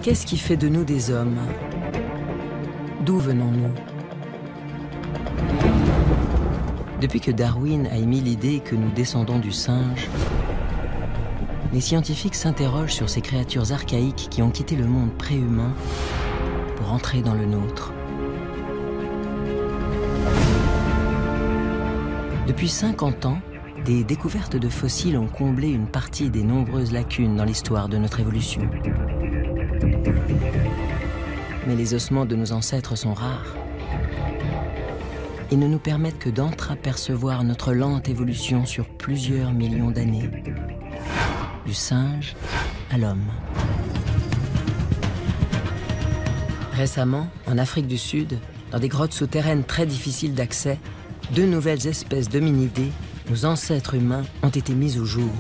Qu'est-ce qui fait de nous des hommes? D'où venons-nous? Depuis que Darwin a émis l'idée que nous descendons du singe, les scientifiques s'interrogent sur ces créatures archaïques qui ont quitté le monde préhumain pour entrer dans le nôtre. Depuis 50 ans, des découvertes de fossiles ont comblé une partie des nombreuses lacunes dans l'histoire de notre évolution. Mais les ossements de nos ancêtres sont rares. Ils ne nous permettent que d'entreapercevoir notre lente évolution sur plusieurs millions d'années, du singe à l'homme. Récemment, en Afrique du Sud, dans des grottes souterraines très difficiles d'accès, 2 nouvelles espèces d'hominidés, nos ancêtres humains, ont été mises au jour.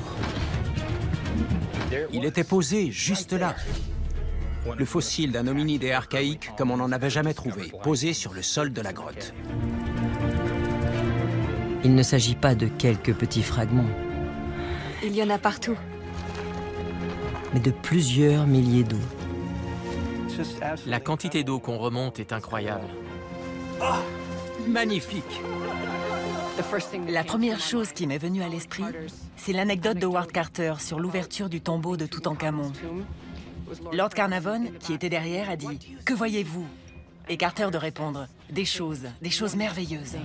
Il était posé juste là. Le fossile d'un hominidé archaïque comme on n'en avait jamais trouvé, posé sur le sol de la grotte. Il ne s'agit pas de quelques petits fragments. Il y en a partout. Mais de plusieurs milliers d'os. La quantité d'eau qu'on remonte est incroyable. Magnifique! La première chose qui m'est venue à l'esprit, c'est l'anecdote de Howard Carter sur l'ouverture du tombeau de Toutankhamon. Lord Carnarvon, qui était derrière, a dit « Que voyez-vous » Et Carter de répondre « Des choses merveilleuses. »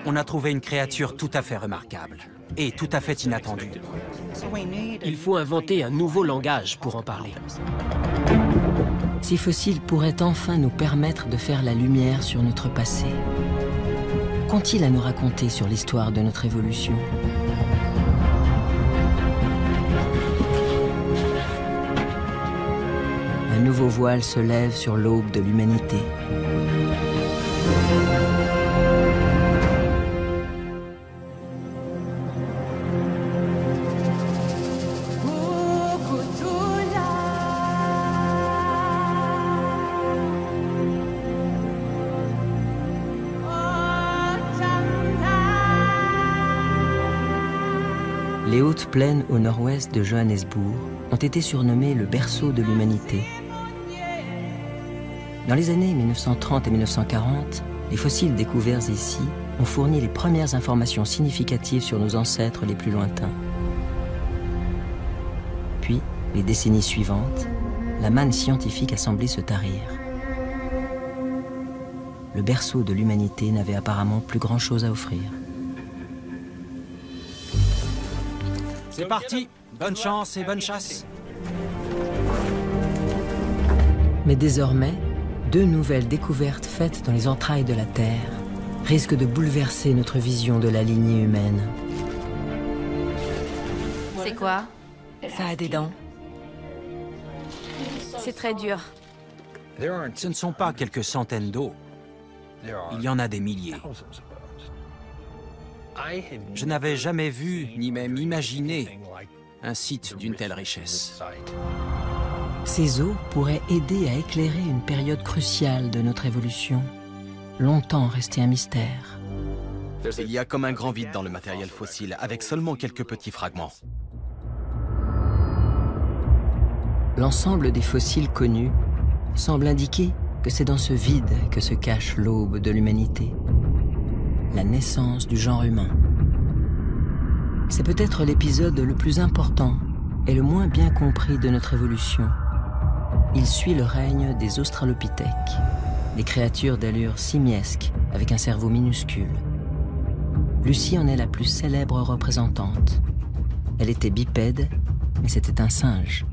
On a trouvé une créature tout à fait remarquable et tout à fait inattendue. Il faut inventer un nouveau langage pour en parler. Ces fossiles pourraient enfin nous permettre de faire la lumière sur notre passé. Qu'ont-ils à nous raconter sur l'histoire de notre évolution? Un nouveau voile se lève sur l'aube de l'humanité. Les hautes plaines au nord-ouest de Johannesburg ont été surnommées le berceau de l'humanité. Dans les années 1930 et 1940, les fossiles découverts ici ont fourni les premières informations significatives sur nos ancêtres les plus lointains. Puis, les décennies suivantes, la manne scientifique a semblé se tarir. Le berceau de l'humanité n'avait apparemment plus grand-chose à offrir. C'est parti! Bonne chance et bonne chasse! Mais désormais, 2 nouvelles découvertes faites dans les entrailles de la Terre risquent de bouleverser notre vision de la lignée humaine. C'est quoi? Ça a des dents. C'est très dur. Ce ne sont pas quelques centaines d'os. Il y en a des milliers. Je n'avais jamais vu, ni même imaginé, un site d'une telle richesse. Ces os pourraient aider à éclairer une période cruciale de notre évolution, longtemps restée un mystère. Il y a comme un grand vide dans le matériel fossile, avec seulement quelques petits fragments. L'ensemble des fossiles connus semble indiquer que c'est dans ce vide que se cache l'aube de l'humanité, la naissance du genre humain. C'est peut-être l'épisode le plus important et le moins bien compris de notre évolution. Il suit le règne des australopithèques, des créatures d'allure simiesque avec un cerveau minuscule. Lucie en est la plus célèbre représentante. Elle était bipède, mais c'était un singe.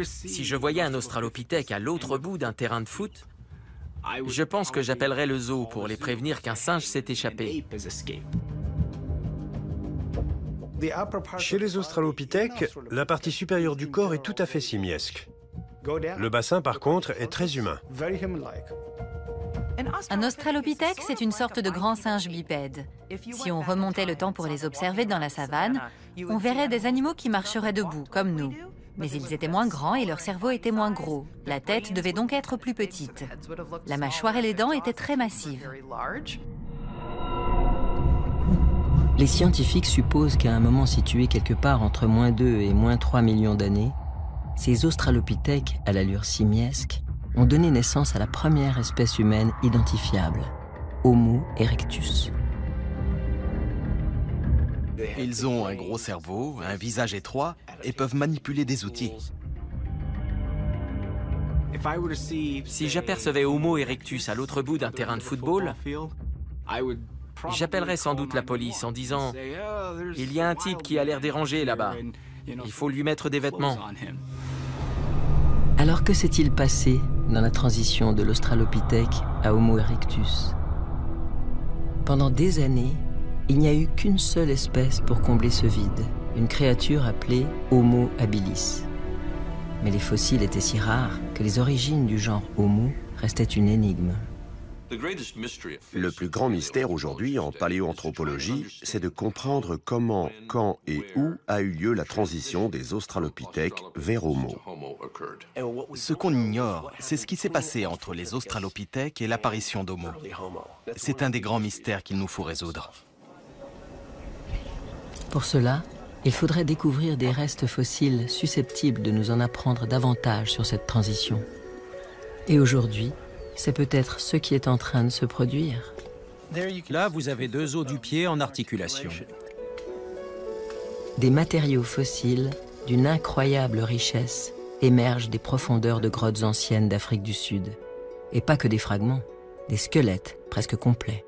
Si je voyais un australopithèque à l'autre bout d'un terrain de foot, je pense que j'appellerais le zoo pour les prévenir qu'un singe s'est échappé. Chez les australopithèques, la partie supérieure du corps est tout à fait simiesque. Le bassin, par contre, est très humain. Un australopithèque, c'est une sorte de grand singe bipède. Si on remontait le temps pour les observer dans la savane, on verrait des animaux qui marcheraient debout, comme nous. Mais ils étaient moins grands et leur cerveau était moins gros. La tête devait donc être plus petite. La mâchoire et les dents étaient très massives. Les scientifiques supposent qu'à un moment situé quelque part entre -2 et -3 millions d'années, ces australopithèques à l'allure simiesque ont donné naissance à la première espèce humaine identifiable, Homo erectus. Ils ont un gros cerveau, un visage étroit et peuvent manipuler des outils. Si j'apercevais Homo erectus à l'autre bout d'un terrain de football, j'appellerais sans doute la police en disant « Il y a un type qui a l'air dérangé là-bas. Il faut lui mettre des vêtements. » Alors que s'est-il passé dans la transition de l'australopithèque à Homo erectus? Pendant des années, il n'y a eu qu'une seule espèce pour combler ce vide, une créature appelée Homo habilis. Mais les fossiles étaient si rares que les origines du genre Homo restaient une énigme. Le plus grand mystère aujourd'hui en paléoanthropologie, c'est de comprendre comment, quand et où a eu lieu la transition des australopithèques vers Homo. Ce qu'on ignore, c'est ce qui s'est passé entre les australopithèques et l'apparition d'Homo. C'est un des grands mystères qu'il nous faut résoudre. Pour cela, il faudrait découvrir des restes fossiles susceptibles de nous en apprendre davantage sur cette transition. Et aujourd'hui, c'est peut-être ce qui est en train de se produire. Là, vous avez 2 os du pied en articulation. Des matériaux fossiles d'une incroyable richesse émergent des profondeurs de grottes anciennes d'Afrique du Sud. Et pas que des fragments, des squelettes presque complets.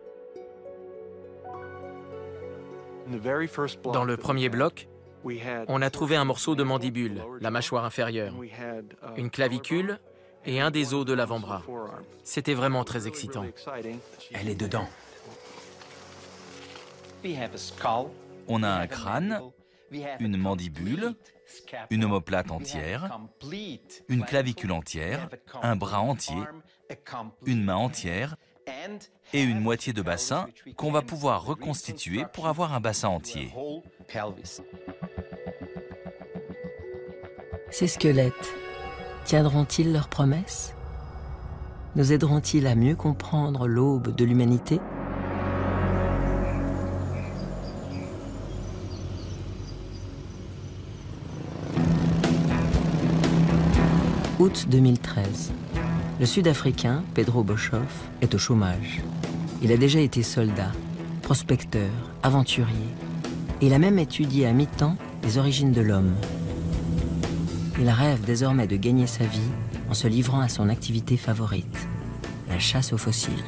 Dans le premier bloc, on a trouvé un morceau de mandibule, la mâchoire inférieure, une clavicule et un des os de l'avant-bras. C'était vraiment très excitant. Elle est dedans. On a un crâne, une mandibule, une omoplate entière, une clavicule entière, un bras entier, une main entière et une moitié de bassin qu'on va pouvoir reconstituer pour avoir un bassin entier. Ces squelettes tiendront-ils leurs promesses? Nous aideront-ils à mieux comprendre l'aube de l'humanité? Août 2013. Le Sud-Africain, Pedro Boshoff, est au chômage. Il a déjà été soldat, prospecteur, aventurier. Et il a même étudié à mi-temps les origines de l'homme. Il rêve désormais de gagner sa vie en se livrant à son activité favorite, la chasse aux fossiles.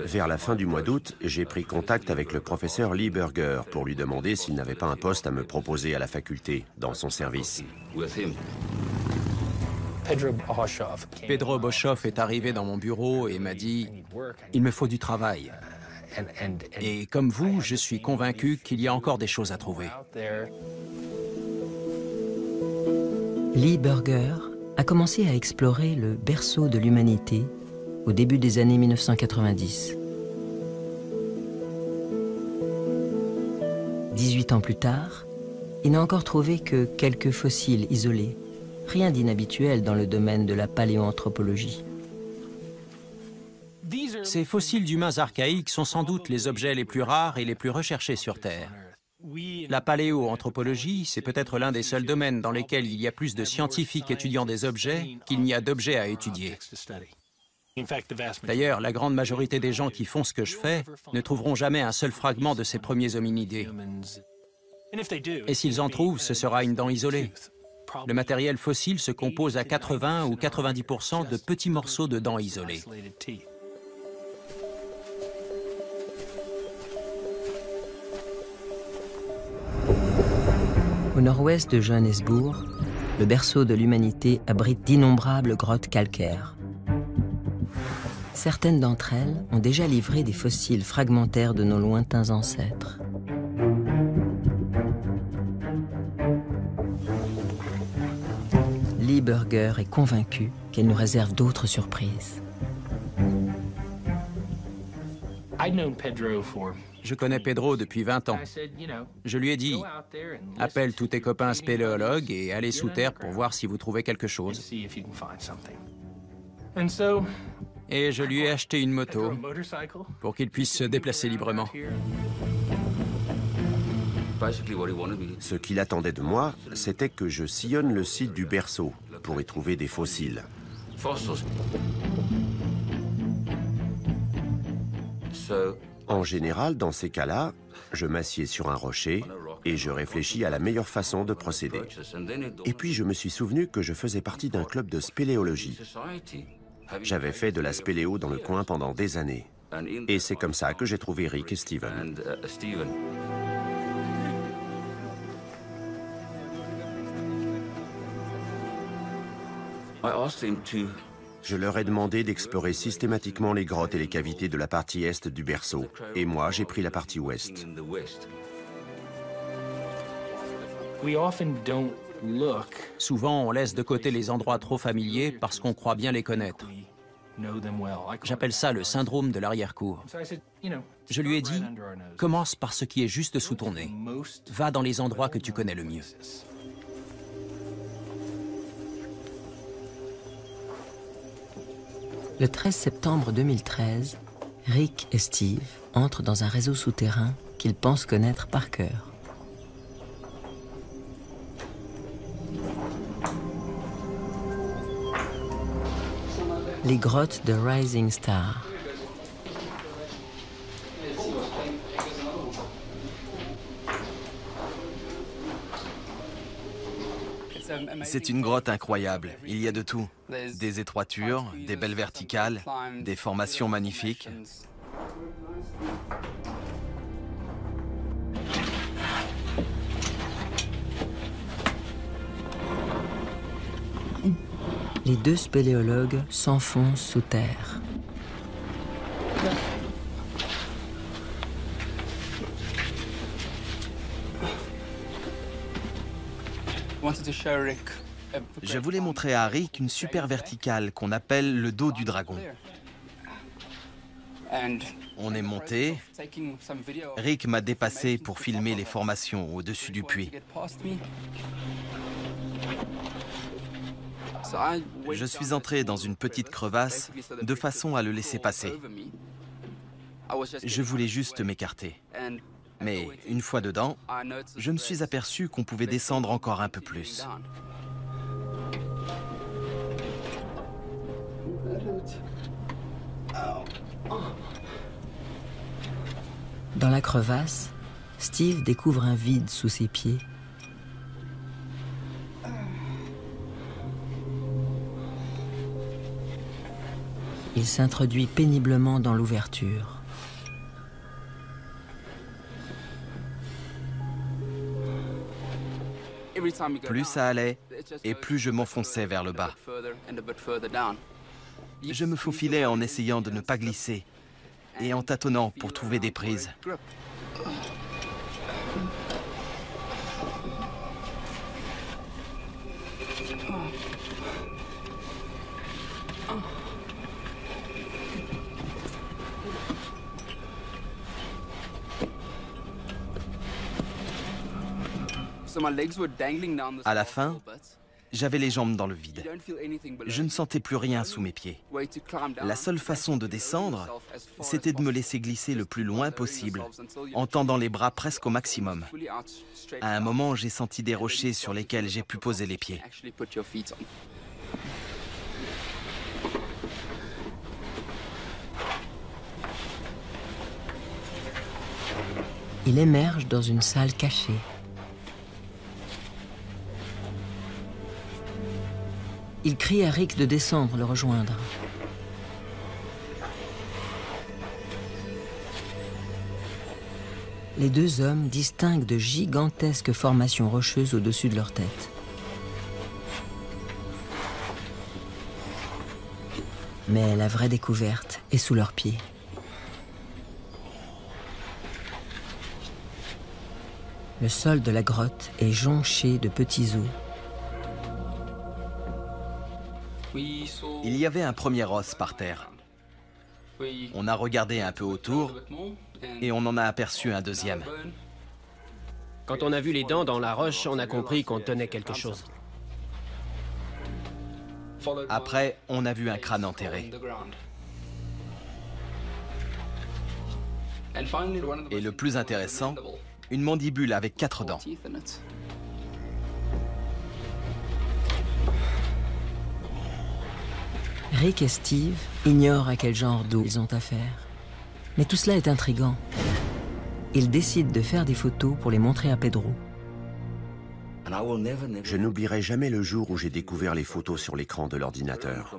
Vers la fin du mois d'août, j'ai pris contact avec le professeur Lee Burger pour lui demander s'il n'avait pas un poste à me proposer à la faculté, dans son service. Pedro Boshoff est arrivé dans mon bureau et m'a dit « Il me faut du travail. Et comme vous, je suis convaincu qu'il y a encore des choses à trouver. » Lee Burger a commencé à explorer le berceau de l'humanité au début des années 1990. 18 ans plus tard, il n'a encore trouvé que quelques fossiles isolés, rien d'inhabituel dans le domaine de la paléoanthropologie. Ces fossiles d'humains archaïques sont sans doute les objets les plus rares et les plus recherchés sur Terre. La paléoanthropologie, c'est peut-être l'un des seuls domaines dans lesquels il y a plus de scientifiques étudiant des objets qu'il n'y a d'objets à étudier. D'ailleurs, la grande majorité des gens qui font ce que je fais ne trouveront jamais un seul fragment de ces premiers hominidés. Et s'ils en trouvent, ce sera une dent isolée. Le matériel fossile se compose à 80 ou 90% de petits morceaux de dents isolées. Au nord-ouest de Johannesburg, le berceau de l'humanité abrite d'innombrables grottes calcaires. Certaines d'entre elles ont déjà livré des fossiles fragmentaires de nos lointains ancêtres. Lee Burger est convaincu qu'elle nous réserve d'autres surprises. Je connais Pedro depuis 20 ans. Je lui ai dit, appelle tous tes copains spéléologues et allez sous terre pour voir si vous trouvez quelque chose. Et je lui ai acheté une moto pour qu'il puisse se déplacer librement. Ce qu'il attendait de moi, c'était que je sillonne le site du berceau pour y trouver des fossiles. En général, dans ces cas-là, je m'assieds sur un rocher et je réfléchis à la meilleure façon de procéder. Et puis je me suis souvenu que je faisais partie d'un club de spéléologie. J'avais fait de la spéléo dans le coin pendant des années. Et c'est comme ça que j'ai trouvé Rick et Steven. Je leur ai demandé d'explorer systématiquement les grottes et les cavités de la partie est du berceau. Et moi, j'ai pris la partie ouest. Souvent, on laisse de côté les endroits trop familiers parce qu'on croit bien les connaître. J'appelle ça le syndrome de l'arrière-cour. Je lui ai dit, commence par ce qui est juste sous ton nez. Va dans les endroits que tu connais le mieux. Le 13 septembre 2013, Rick et Steve entrent dans un réseau souterrain qu'ils pensent connaître par cœur. Les grottes de Rising Star. C'est une grotte incroyable. Il y a de tout. Des étroitures, des belles verticales, des formations magnifiques. Les deux spéléologues s'enfoncent sous terre. Je voulais montrer à Rick une super verticale qu'on appelle le dos du dragon. On est monté. Rick m'a dépassé pour filmer les formations au-dessus du puits. Je suis entré dans une petite crevasse de façon à le laisser passer. Je voulais juste m'écarter. Mais une fois dedans, je me suis aperçu qu'on pouvait descendre encore un peu plus. Dans la crevasse, Steve découvre un vide sous ses pieds. Il s'introduit péniblement dans l'ouverture. Plus ça allait, et plus je m'enfonçais vers le bas. Je me faufilais en essayant de ne pas glisser et en tâtonnant pour trouver des prises. À la fin, j'avais les jambes dans le vide. Je ne sentais plus rien sous mes pieds. La seule façon de descendre, c'était de me laisser glisser le plus loin possible, en tendant les bras presque au maximum. À un moment, j'ai senti des rochers sur lesquels j'ai pu poser les pieds. Il émerge dans une salle cachée. Il crie à Rick de descendre le rejoindre. Les deux hommes distinguent de gigantesques formations rocheuses au-dessus de leur tête. Mais la vraie découverte est sous leurs pieds. Le sol de la grotte est jonché de petits os. Il y avait un premier os par terre. On a regardé un peu autour et on en a aperçu un deuxième. Quand on a vu les dents dans la roche, on a compris qu'on tenait quelque chose. Après, on a vu un crâne enterré. Et le plus intéressant, une mandibule avec 4 dents. Rick et Steve ignorent à quel genre d'eau ils ont affaire. Mais tout cela est intriguant. Ils décident de faire des photos pour les montrer à Pedro. Je n'oublierai jamais le jour où j'ai découvert les photos sur l'écran de l'ordinateur.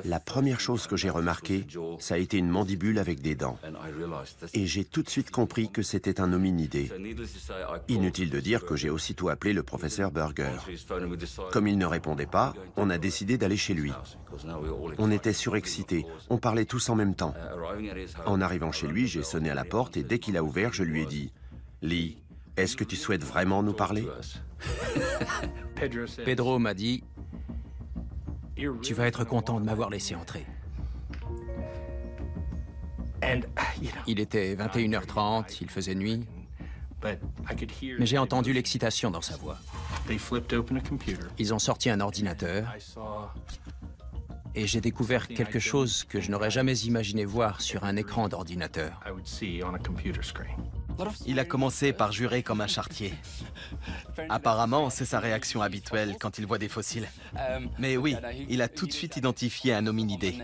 La première chose que j'ai remarquée, ça a été une mandibule avec des dents. Et j'ai tout de suite compris que c'était un hominidé. Inutile de dire que j'ai aussitôt appelé le professeur Burger. Comme il ne répondait pas, on a décidé d'aller chez lui. On était surexcités, on parlait tous en même temps. En arrivant chez lui, j'ai sonné à la porte et dès qu'il a ouvert, je lui ai dit « Lee, est-ce que tu souhaites vraiment nous parler ?» Pedro m'a dit: tu vas être content de m'avoir laissé entrer. Il était 21h30, il faisait nuit, mais j'ai entendu l'excitation dans sa voix. Ils ont sorti un ordinateur et j'ai découvert quelque chose que je n'aurais jamais imaginé voir sur un écran d'ordinateur. Il a commencé par jurer comme un charretier. Apparemment, c'est sa réaction habituelle quand il voit des fossiles. Mais oui, il a tout de suite identifié un hominidé.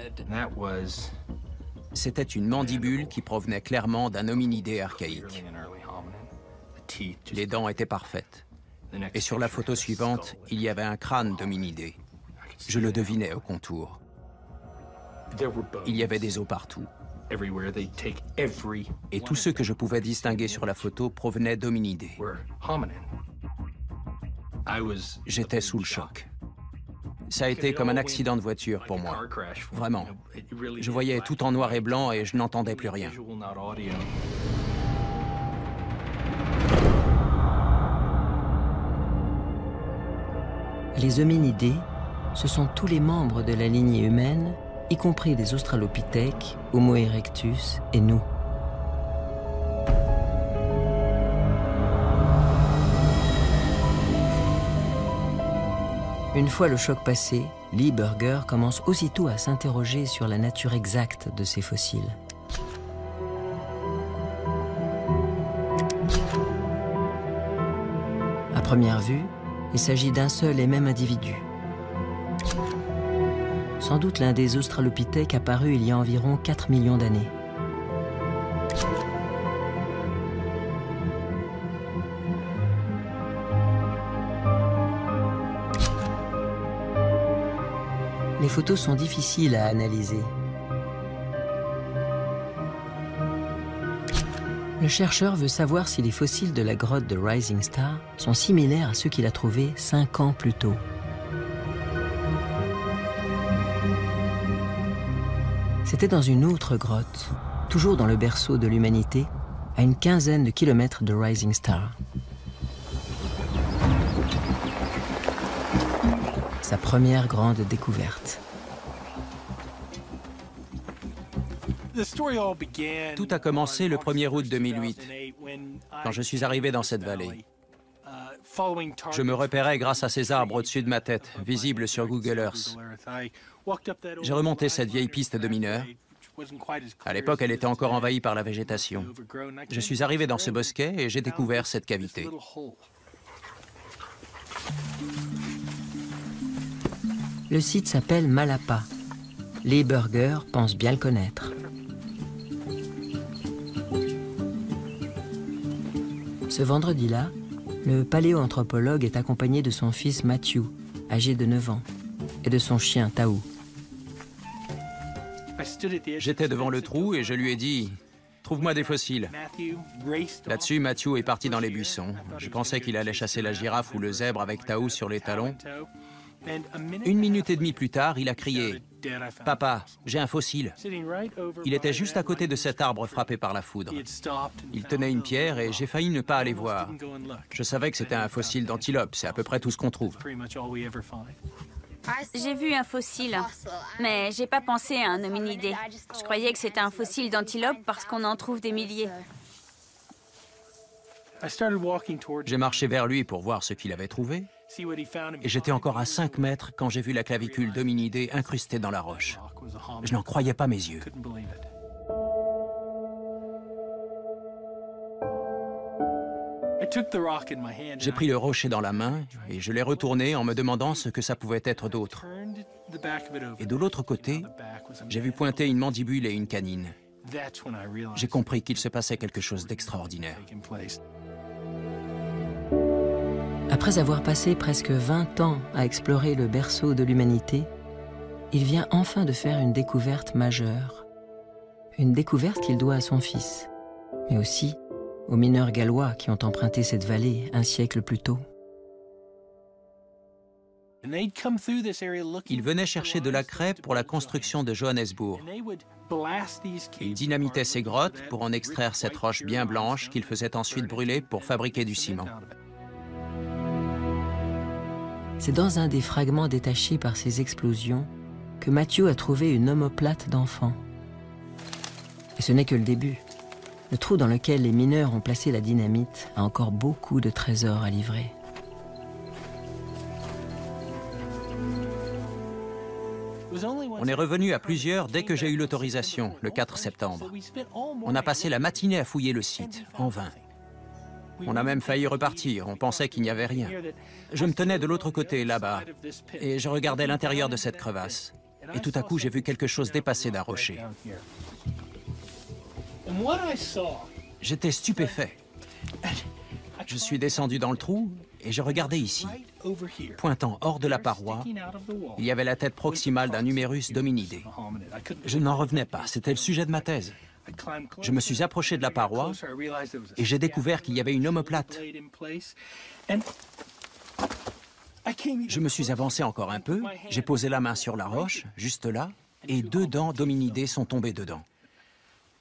C'était une mandibule qui provenait clairement d'un hominidé archaïque. Les dents étaient parfaites. Et sur la photo suivante, il y avait un crâne d'hominidé. Je le devinais au contour. Il y avait des os partout. Et tous ceux que je pouvais distinguer sur la photo provenaient d'hominidés. J'étais sous le choc. Ça a été comme un accident de voiture pour moi. Vraiment. Je voyais tout en noir et blanc et je n'entendais plus rien. Les hominidés, ce sont tous les membres de la lignée humaine, y compris les australopithèques, Homo erectus et nous. Une fois le choc passé, Lee Burger commence aussitôt à s'interroger sur la nature exacte de ces fossiles. À première vue, il s'agit d'un seul et même individu. Sans doute l'un des australopithèques apparus il y a environ 4 millions d'années. Les photos sont difficiles à analyser. Le chercheur veut savoir si les fossiles de la grotte de Rising Star sont similaires à ceux qu'il a trouvés 5 ans plus tôt. C'était dans une autre grotte, toujours dans le berceau de l'humanité, à une quinzaine de kilomètres de Rising Star. Sa première grande découverte. Tout a commencé le 1er août 2008, quand je suis arrivé dans cette vallée. Je me repérais grâce à ces arbres au-dessus de ma tête, visibles sur Google Earth. J'ai remonté cette vieille piste de mineurs. À l'époque, elle était encore envahie par la végétation. Je suis arrivé dans ce bosquet et j'ai découvert cette cavité. Le site s'appelle Malapa. Lee Burger pense bien le connaître. Ce vendredi-là, le paléoanthropologue est accompagné de son fils Matthew, âgé de 9 ans, et de son chien Taou. J'étais devant le trou et je lui ai dit « Trouve-moi des fossiles ». Là-dessus, Matthew est parti dans les buissons. Je pensais qu'il allait chasser la girafe ou le zèbre avec Taou sur les talons. 1 minute et demie plus tard, il a crié « Papa, j'ai un fossile ». Il était juste à côté de cet arbre frappé par la foudre. Il tenait une pierre et j'ai failli ne pas aller voir. Je savais que c'était un fossile d'antilope, c'est à peu près tout ce qu'on trouve. J'ai vu un fossile, mais j'ai pas pensé à un hominidé. Je croyais que c'était un fossile d'antilope parce qu'on en trouve des milliers. J'ai marché vers lui pour voir ce qu'il avait trouvé. Et j'étais encore à 5 mètres quand j'ai vu la clavicule d'hominidé incrustée dans la roche. Je n'en croyais pas mes yeux. J'ai pris le rocher dans la main et je l'ai retourné en me demandant ce que ça pouvait être d'autre. Et de l'autre côté, j'ai vu pointer une mandibule et une canine. J'ai compris qu'il se passait quelque chose d'extraordinaire. Après avoir passé presque 20 ans à explorer le berceau de l'humanité, il vient enfin de faire une découverte majeure. Une découverte qu'il doit à son fils, mais aussi aux mineurs gallois qui ont emprunté cette vallée un siècle plus tôt. Ils venaient chercher de la craie pour la construction de Johannesburg. Ils dynamitaient ces grottes pour en extraire cette roche bien blanche qu'ils faisaient ensuite brûler pour fabriquer du ciment. C'est dans un des fragments détachés par ces explosions que Matthew a trouvé une omoplate d'enfant. Et ce n'est que le début. Le trou dans lequel les mineurs ont placé la dynamite a encore beaucoup de trésors à livrer. On est revenu à plusieurs dès que j'ai eu l'autorisation, le 4 septembre. On a passé la matinée à fouiller le site, en vain. On a même failli repartir, on pensait qu'il n'y avait rien. Je me tenais de l'autre côté, là-bas, et je regardais l'intérieur de cette crevasse. Et tout à coup, j'ai vu quelque chose dépasser d'un rocher. J'étais stupéfait. Je suis descendu dans le trou et je regardais ici. Pointant hors de la paroi, il y avait la tête proximale d'un Humerus dominidé. Je n'en revenais pas, c'était le sujet de ma thèse. Je me suis approché de la paroi et j'ai découvert qu'il y avait une omoplate. Je me suis avancé encore un peu, j'ai posé la main sur la roche, juste là, et 2 dents dominidées sont tombées dedans.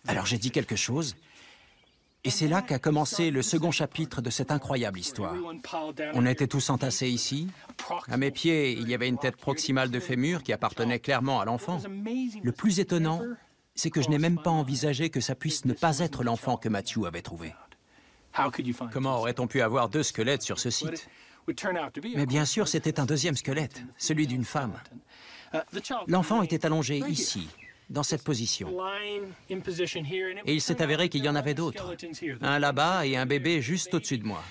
Alors j'ai dit quelque chose, et c'est là qu'a commencé le second chapitre de cette incroyable histoire. On était tous entassés ici. À mes pieds, il y avait une tête proximale de fémur qui appartenait clairement à l'enfant. Le plus étonnant, c'est que je n'ai même pas envisagé que ça puisse ne pas être l'enfant que Matthew avait trouvé. Comment aurait-on pu avoir 2 squelettes sur ce site? Mais bien sûr, c'était un deuxième squelette, celui d'une femme. L'enfant était allongé ici, dans cette position. Et il s'est avéré qu'il y en avait d'autres. Un là-bas et un bébé juste au-dessus de moi.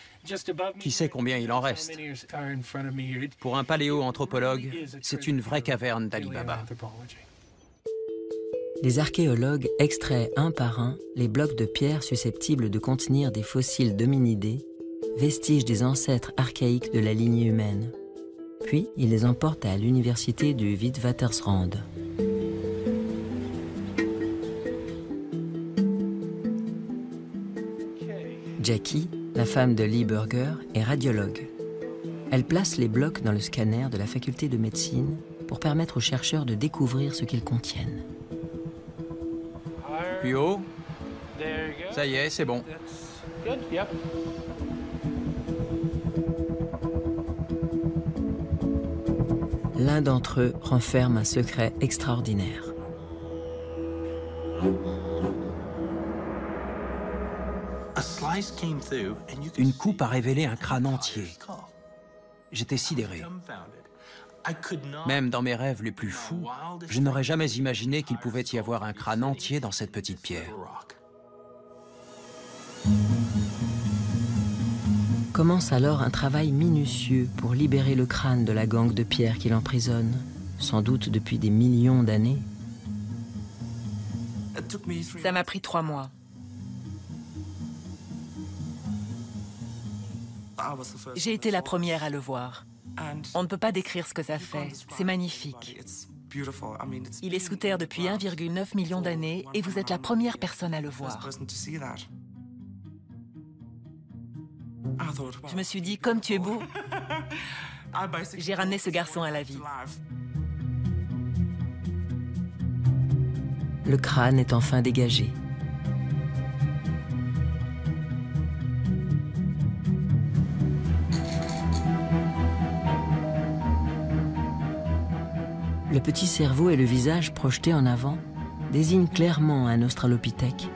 Qui sait combien il en reste? Pour un paléo-anthropologue, c'est une vraie caverne d'Ali Baba. Les archéologues extraient un par un les blocs de pierre susceptibles de contenir des fossiles d'hominidés, vestiges des ancêtres archaïques de la lignée humaine. Puis, ils les emportent à l'université du Witwatersrand. Jackie, la femme de Lee Burger, est radiologue. Elle place les blocs dans le scanner de la faculté de médecine pour permettre aux chercheurs de découvrir ce qu'ils contiennent. Plus haut. Ça y est, c'est bon. L'un d'entre eux renferme un secret extraordinaire. Une coupe a révélé un crâne entier. J'étais sidéré. Même dans mes rêves les plus fous, je n'aurais jamais imaginé qu'il pouvait y avoir un crâne entier dans cette petite pierre. Commence alors un travail minutieux pour libérer le crâne de la gangue de pierre qui l'emprisonne, sans doute depuis des millions d'années. Ça m'a pris 3 mois. J'ai été la première à le voir. On ne peut pas décrire ce que ça fait. C'est magnifique. Il est sous terre depuis 1,9 million d'années et vous êtes la première personne à le voir. Je me suis dit, comme tu es beau, j'ai ramené ce garçon à la vie. Le crâne est enfin dégagé. Le petit cerveau et le visage projetés en avant désignent clairement un australopithèque.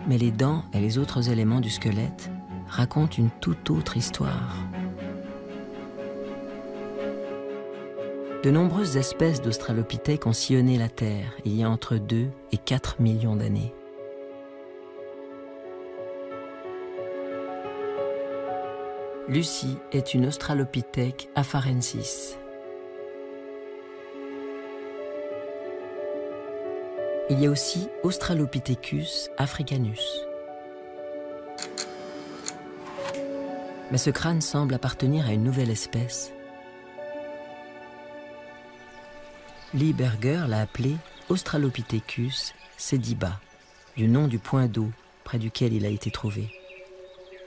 Mais les dents et les autres éléments du squelette racontent une toute autre histoire. De nombreuses espèces d'australopithèques ont sillonné la Terre il y a entre 2 et 4 millions d'années. Lucy est une Australopithèque afarensis. Il y a aussi Australopithecus africanus. Mais ce crâne semble appartenir à une nouvelle espèce. Lee Berger l'a appelé Australopithecus sediba, du nom du point d'eau près duquel il a été trouvé.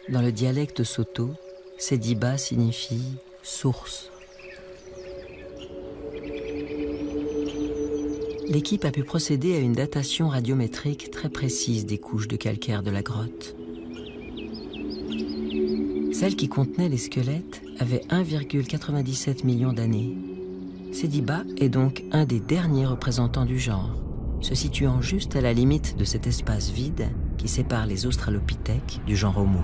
Dans le dialecte Soto, sediba signifie source. L'équipe a pu procéder à une datation radiométrique très précise des couches de calcaire de la grotte. Celle qui contenait les squelettes avait 1,97 million d'années. Sediba est donc un des derniers représentants du genre, se situant juste à la limite de cet espace vide qui sépare les Australopithèques du genre Homo.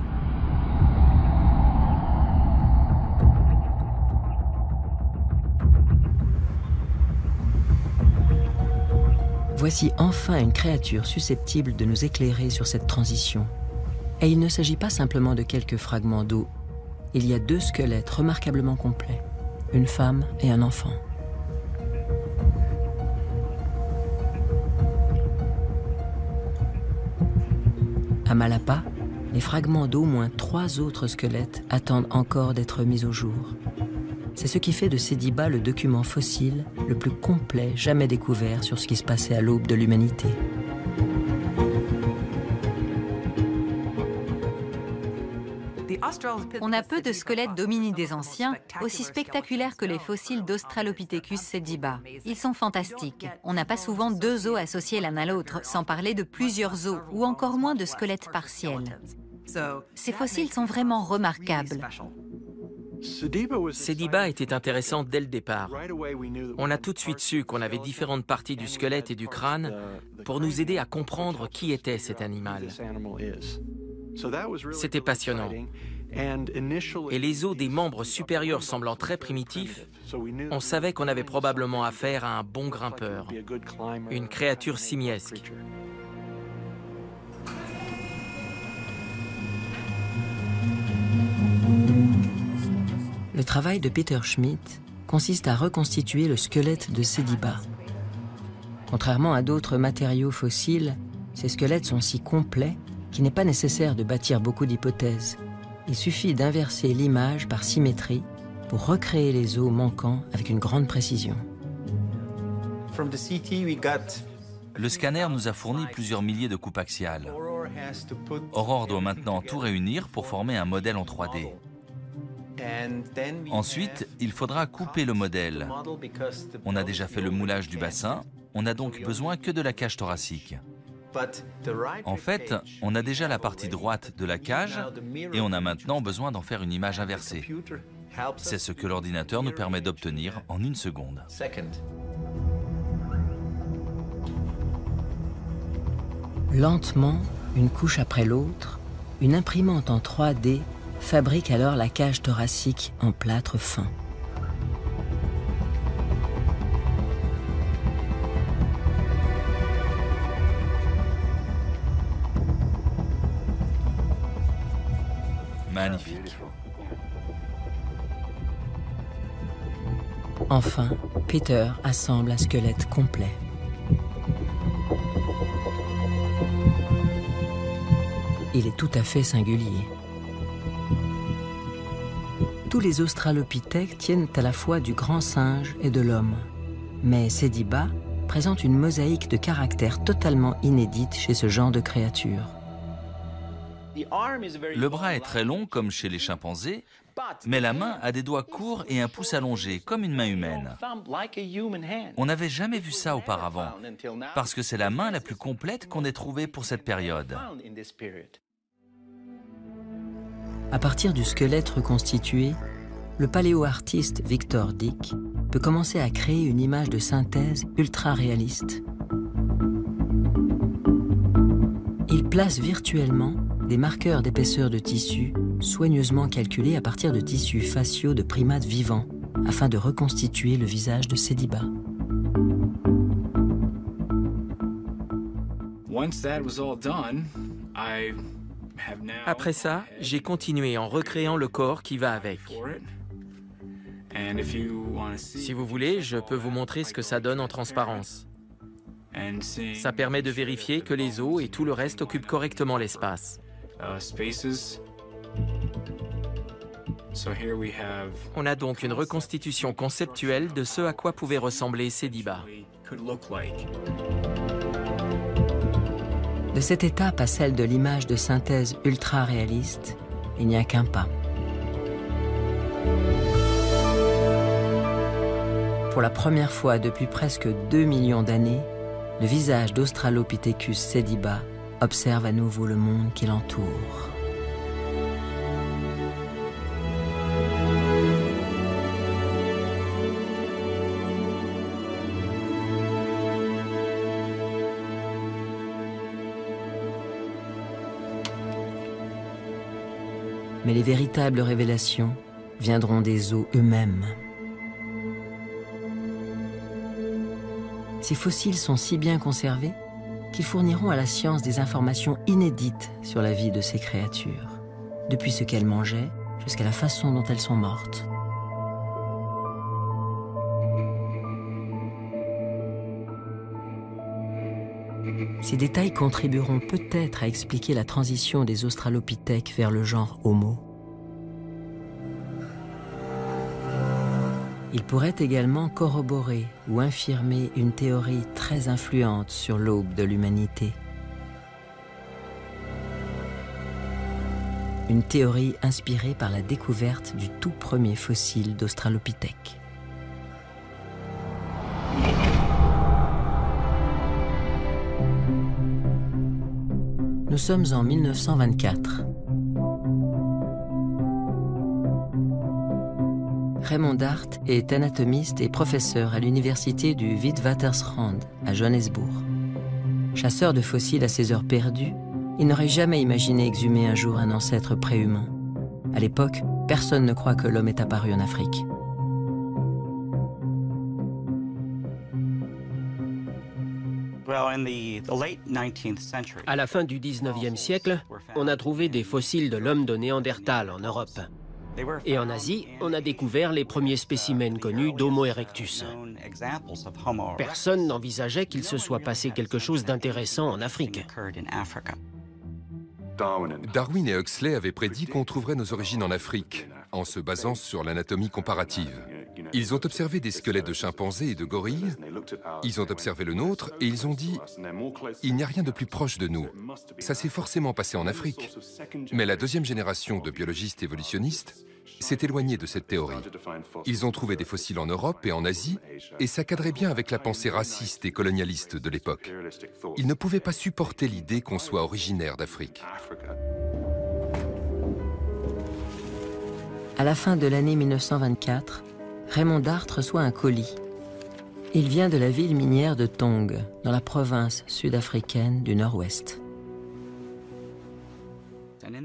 Voici enfin une créature susceptible de nous éclairer sur cette transition. Et il ne s'agit pas simplement de quelques fragments d'eau. Il y a 2 squelettes remarquablement complets, une femme et un enfant. À Malapa, les fragments d'au moins 3 autres squelettes attendent encore d'être mis au jour. C'est ce qui fait de Sediba le document fossile le plus complet jamais découvert sur ce qui se passait à l'aube de l'humanité. On a peu de squelettes d'hominidés anciens, aussi spectaculaires que les fossiles d'Australopithecus sediba. Ils sont fantastiques. On n'a pas souvent 2 os associés l'un à l'autre, sans parler de plusieurs os, ou encore moins de squelettes partiels. Ces fossiles sont vraiment remarquables. Sediba était intéressant dès le départ. On a tout de suite su qu'on avait différentes parties du squelette et du crâne pour nous aider à comprendre qui était cet animal. C'était passionnant. Et les os des membres supérieurs semblant très primitifs, on savait qu'on avait probablement affaire à un bon grimpeur, une créature simiesque. Le travail de Peter Schmidt consiste à reconstituer le squelette de Sediba. Contrairement à d'autres matériaux fossiles, ces squelettes sont si complets qu'il n'est pas nécessaire de bâtir beaucoup d'hypothèses. Il suffit d'inverser l'image par symétrie pour recréer les os manquants avec une grande précision. Le scanner nous a fourni plusieurs milliers de coupes axiales. Aurore doit maintenant tout réunir pour former un modèle en 3D. Ensuite, il faudra couper le modèle. On a déjà fait le moulage du bassin, on n'a donc besoin que de la cage thoracique. En fait, on a déjà la partie droite de la cage et on a maintenant besoin d'en faire une image inversée. C'est ce que l'ordinateur nous permet d'obtenir en 1 seconde. Lentement, une couche après l'autre, une imprimante en 3D fabrique alors la cage thoracique en plâtre fin. Magnifique. Enfin, Peter assemble un squelette complet. Il est tout à fait singulier. Tous les Australopithèques tiennent à la fois du grand singe et de l'homme. Mais Sediba présente une mosaïque de caractères totalement inédite chez ce genre de créature. Le bras est très long comme chez les chimpanzés, mais la main a des doigts courts et un pouce allongé comme une main humaine. On n'avait jamais vu ça auparavant, parce que c'est la main la plus complète qu'on ait trouvée pour cette période. À partir du squelette reconstitué, le paléoartiste Victor Dick peut commencer à créer une image de synthèse ultra réaliste. Il place virtuellement des marqueurs d'épaisseur de tissu soigneusement calculés à partir de tissus faciaux de primates vivants afin de reconstituer le visage de Sediba. Once that was all done, I Après ça, j'ai continué en recréant le corps qui va avec. Si vous voulez, je peux vous montrer ce que ça donne en transparence. Ça permet de vérifier que les os et tout le reste occupent correctement l'espace. On a donc une reconstitution conceptuelle de ce à quoi pouvait ressembler Sediba. De cette étape à celle de l'image de synthèse ultra-réaliste, il n'y a qu'un pas. Pour la première fois depuis presque 2 millions d'années, le visage d'Australopithecus sediba observe à nouveau le monde qui l'entoure. Mais les véritables révélations viendront des os eux-mêmes. Ces fossiles sont si bien conservés qu'ils fourniront à la science des informations inédites sur la vie de ces créatures, depuis ce qu'elles mangeaient jusqu'à la façon dont elles sont mortes. Ces détails contribueront peut-être à expliquer la transition des australopithèques vers le genre Homo. Ils pourraient également corroborer ou infirmer une théorie très influente sur l'aube de l'humanité. Une théorie inspirée par la découverte du tout premier fossile d'Australopithèque. Nous sommes en 1924. Raymond Dart est anatomiste et professeur à l'université du Witwatersrand à Johannesburg. Chasseur de fossiles à ses heures perdues, il n'aurait jamais imaginé exhumer un jour un ancêtre préhumain. À l'époque, personne ne croit que l'homme est apparu en Afrique. À la fin du 19e siècle, on a trouvé des fossiles de l'homme de Néandertal en Europe. Et en Asie, on a découvert les premiers spécimens connus d'Homo erectus. Personne n'envisageait qu'il se soit passé quelque chose d'intéressant en Afrique. Darwin et Huxley avaient prédit qu'on trouverait nos origines en Afrique, en se basant sur l'anatomie comparative. Ils ont observé des squelettes de chimpanzés et de gorilles, ils ont observé le nôtre et ils ont dit « Il n'y a rien de plus proche de nous. Ça s'est forcément passé en Afrique. » Mais la deuxième génération de biologistes évolutionnistes s'est éloignée de cette théorie. Ils ont trouvé des fossiles en Europe et en Asie, et ça cadrait bien avec la pensée raciste et colonialiste de l'époque. Ils ne pouvaient pas supporter l'idée qu'on soit originaire d'Afrique. À la fin de l'année 1924, Raymond Dart reçoit un colis. Il vient de la ville minière de Tong, dans la province sud-africaine du Nord-Ouest.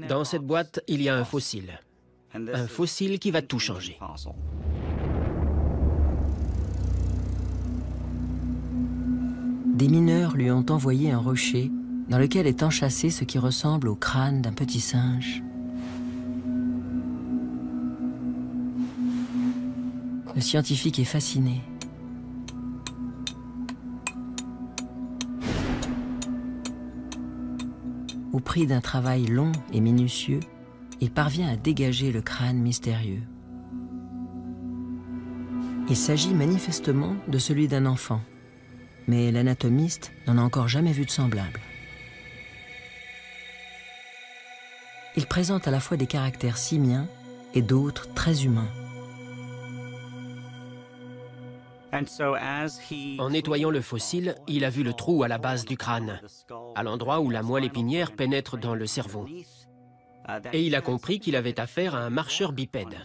Dans cette boîte, il y a un fossile. Un fossile qui va tout changer. Des mineurs lui ont envoyé un rocher dans lequel est enchâssé ce qui ressemble au crâne d'un petit singe. Le scientifique est fasciné. Au prix d'un travail long et minutieux, il parvient à dégager le crâne mystérieux. Il s'agit manifestement de celui d'un enfant, mais l'anatomiste n'en a encore jamais vu de semblable. Il présente à la fois des caractères simiens et d'autres très humains. En nettoyant le fossile, il a vu le trou à la base du crâne, à l'endroit où la moelle épinière pénètre dans le cerveau. Et il a compris qu'il avait affaire à un marcheur bipède.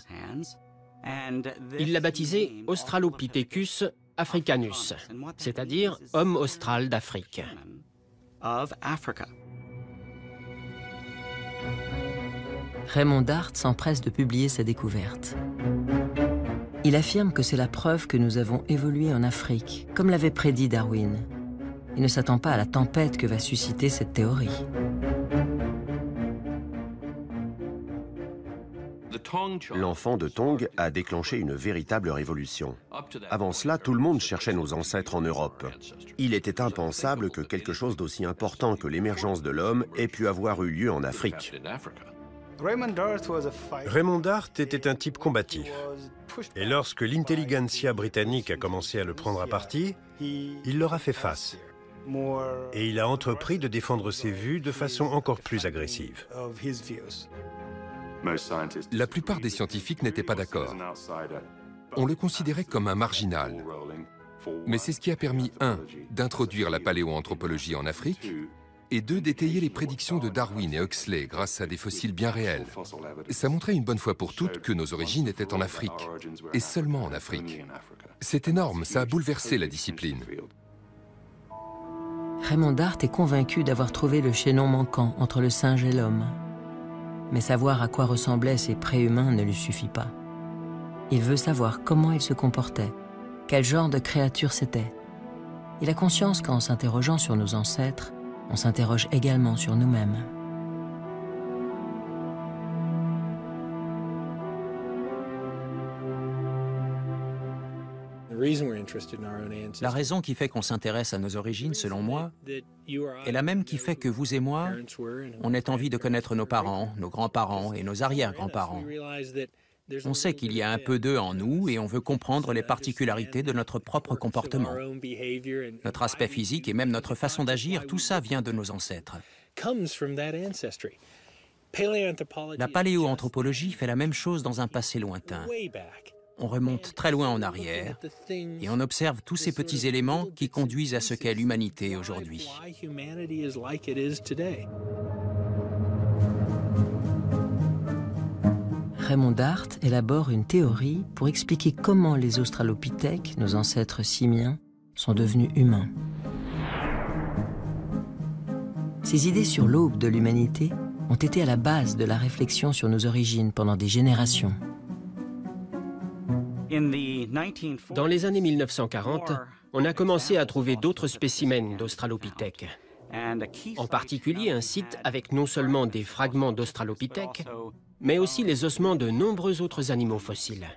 Il l'a baptisé Australopithecus africanus, c'est-à-dire homme austral d'Afrique. Raymond Dart s'empresse de publier sa découverte. Il affirme que c'est la preuve que nous avons évolué en Afrique, comme l'avait prédit Darwin. Il ne s'attend pas à la tempête que va susciter cette théorie. L'enfant de Tong a déclenché une véritable révolution. Avant cela, tout le monde cherchait nos ancêtres en Europe. Il était impensable que quelque chose d'aussi important que l'émergence de l'homme ait pu avoir eu lieu en Afrique. Raymond Dart était un type combatif. Et lorsque l'intelligentsia britannique a commencé à le prendre à partie, il leur a fait face. Et il a entrepris de défendre ses vues de façon encore plus agressive. La plupart des scientifiques n'étaient pas d'accord. On le considérait comme un marginal. Mais c'est ce qui a permis, 1, d'introduire la paléoanthropologie en Afrique, et 2, d'étayer les prédictions de Darwin et Huxley grâce à des fossiles bien réels. Ça montrait une bonne fois pour toutes que nos origines étaient en Afrique, et seulement en Afrique. C'est énorme, ça a bouleversé la discipline. Raymond Dart est convaincu d'avoir trouvé le chaînon manquant entre le singe et l'homme. Mais savoir à quoi ressemblaient ces préhumains ne lui suffit pas. Il veut savoir comment ils se comportaient, quel genre de créatures c'était. Il a conscience qu'en s'interrogeant sur nos ancêtres, on s'interroge également sur nous-mêmes. La raison qui fait qu'on s'intéresse à nos origines, selon moi, est la même qui fait que vous et moi, on ait envie de connaître nos parents, nos grands-parents et nos arrière-grands-parents. On sait qu'il y a un peu d'eux en nous et on veut comprendre les particularités de notre propre comportement. Notre aspect physique et même notre façon d'agir, tout ça vient de nos ancêtres. La paléoanthropologie fait la même chose dans un passé lointain. On remonte très loin en arrière et on observe tous ces petits éléments qui conduisent à ce qu'est l'humanité aujourd'hui. Raymond Dart élabore une théorie pour expliquer comment les australopithèques, nos ancêtres simiens, sont devenus humains. Ces idées sur l'aube de l'humanité ont été à la base de la réflexion sur nos origines pendant des générations. Dans les années 1940, on a commencé à trouver d'autres spécimens d'australopithèques. En particulier un site avec non seulement des fragments d'australopithèques, mais aussi les ossements de nombreux autres animaux fossiles.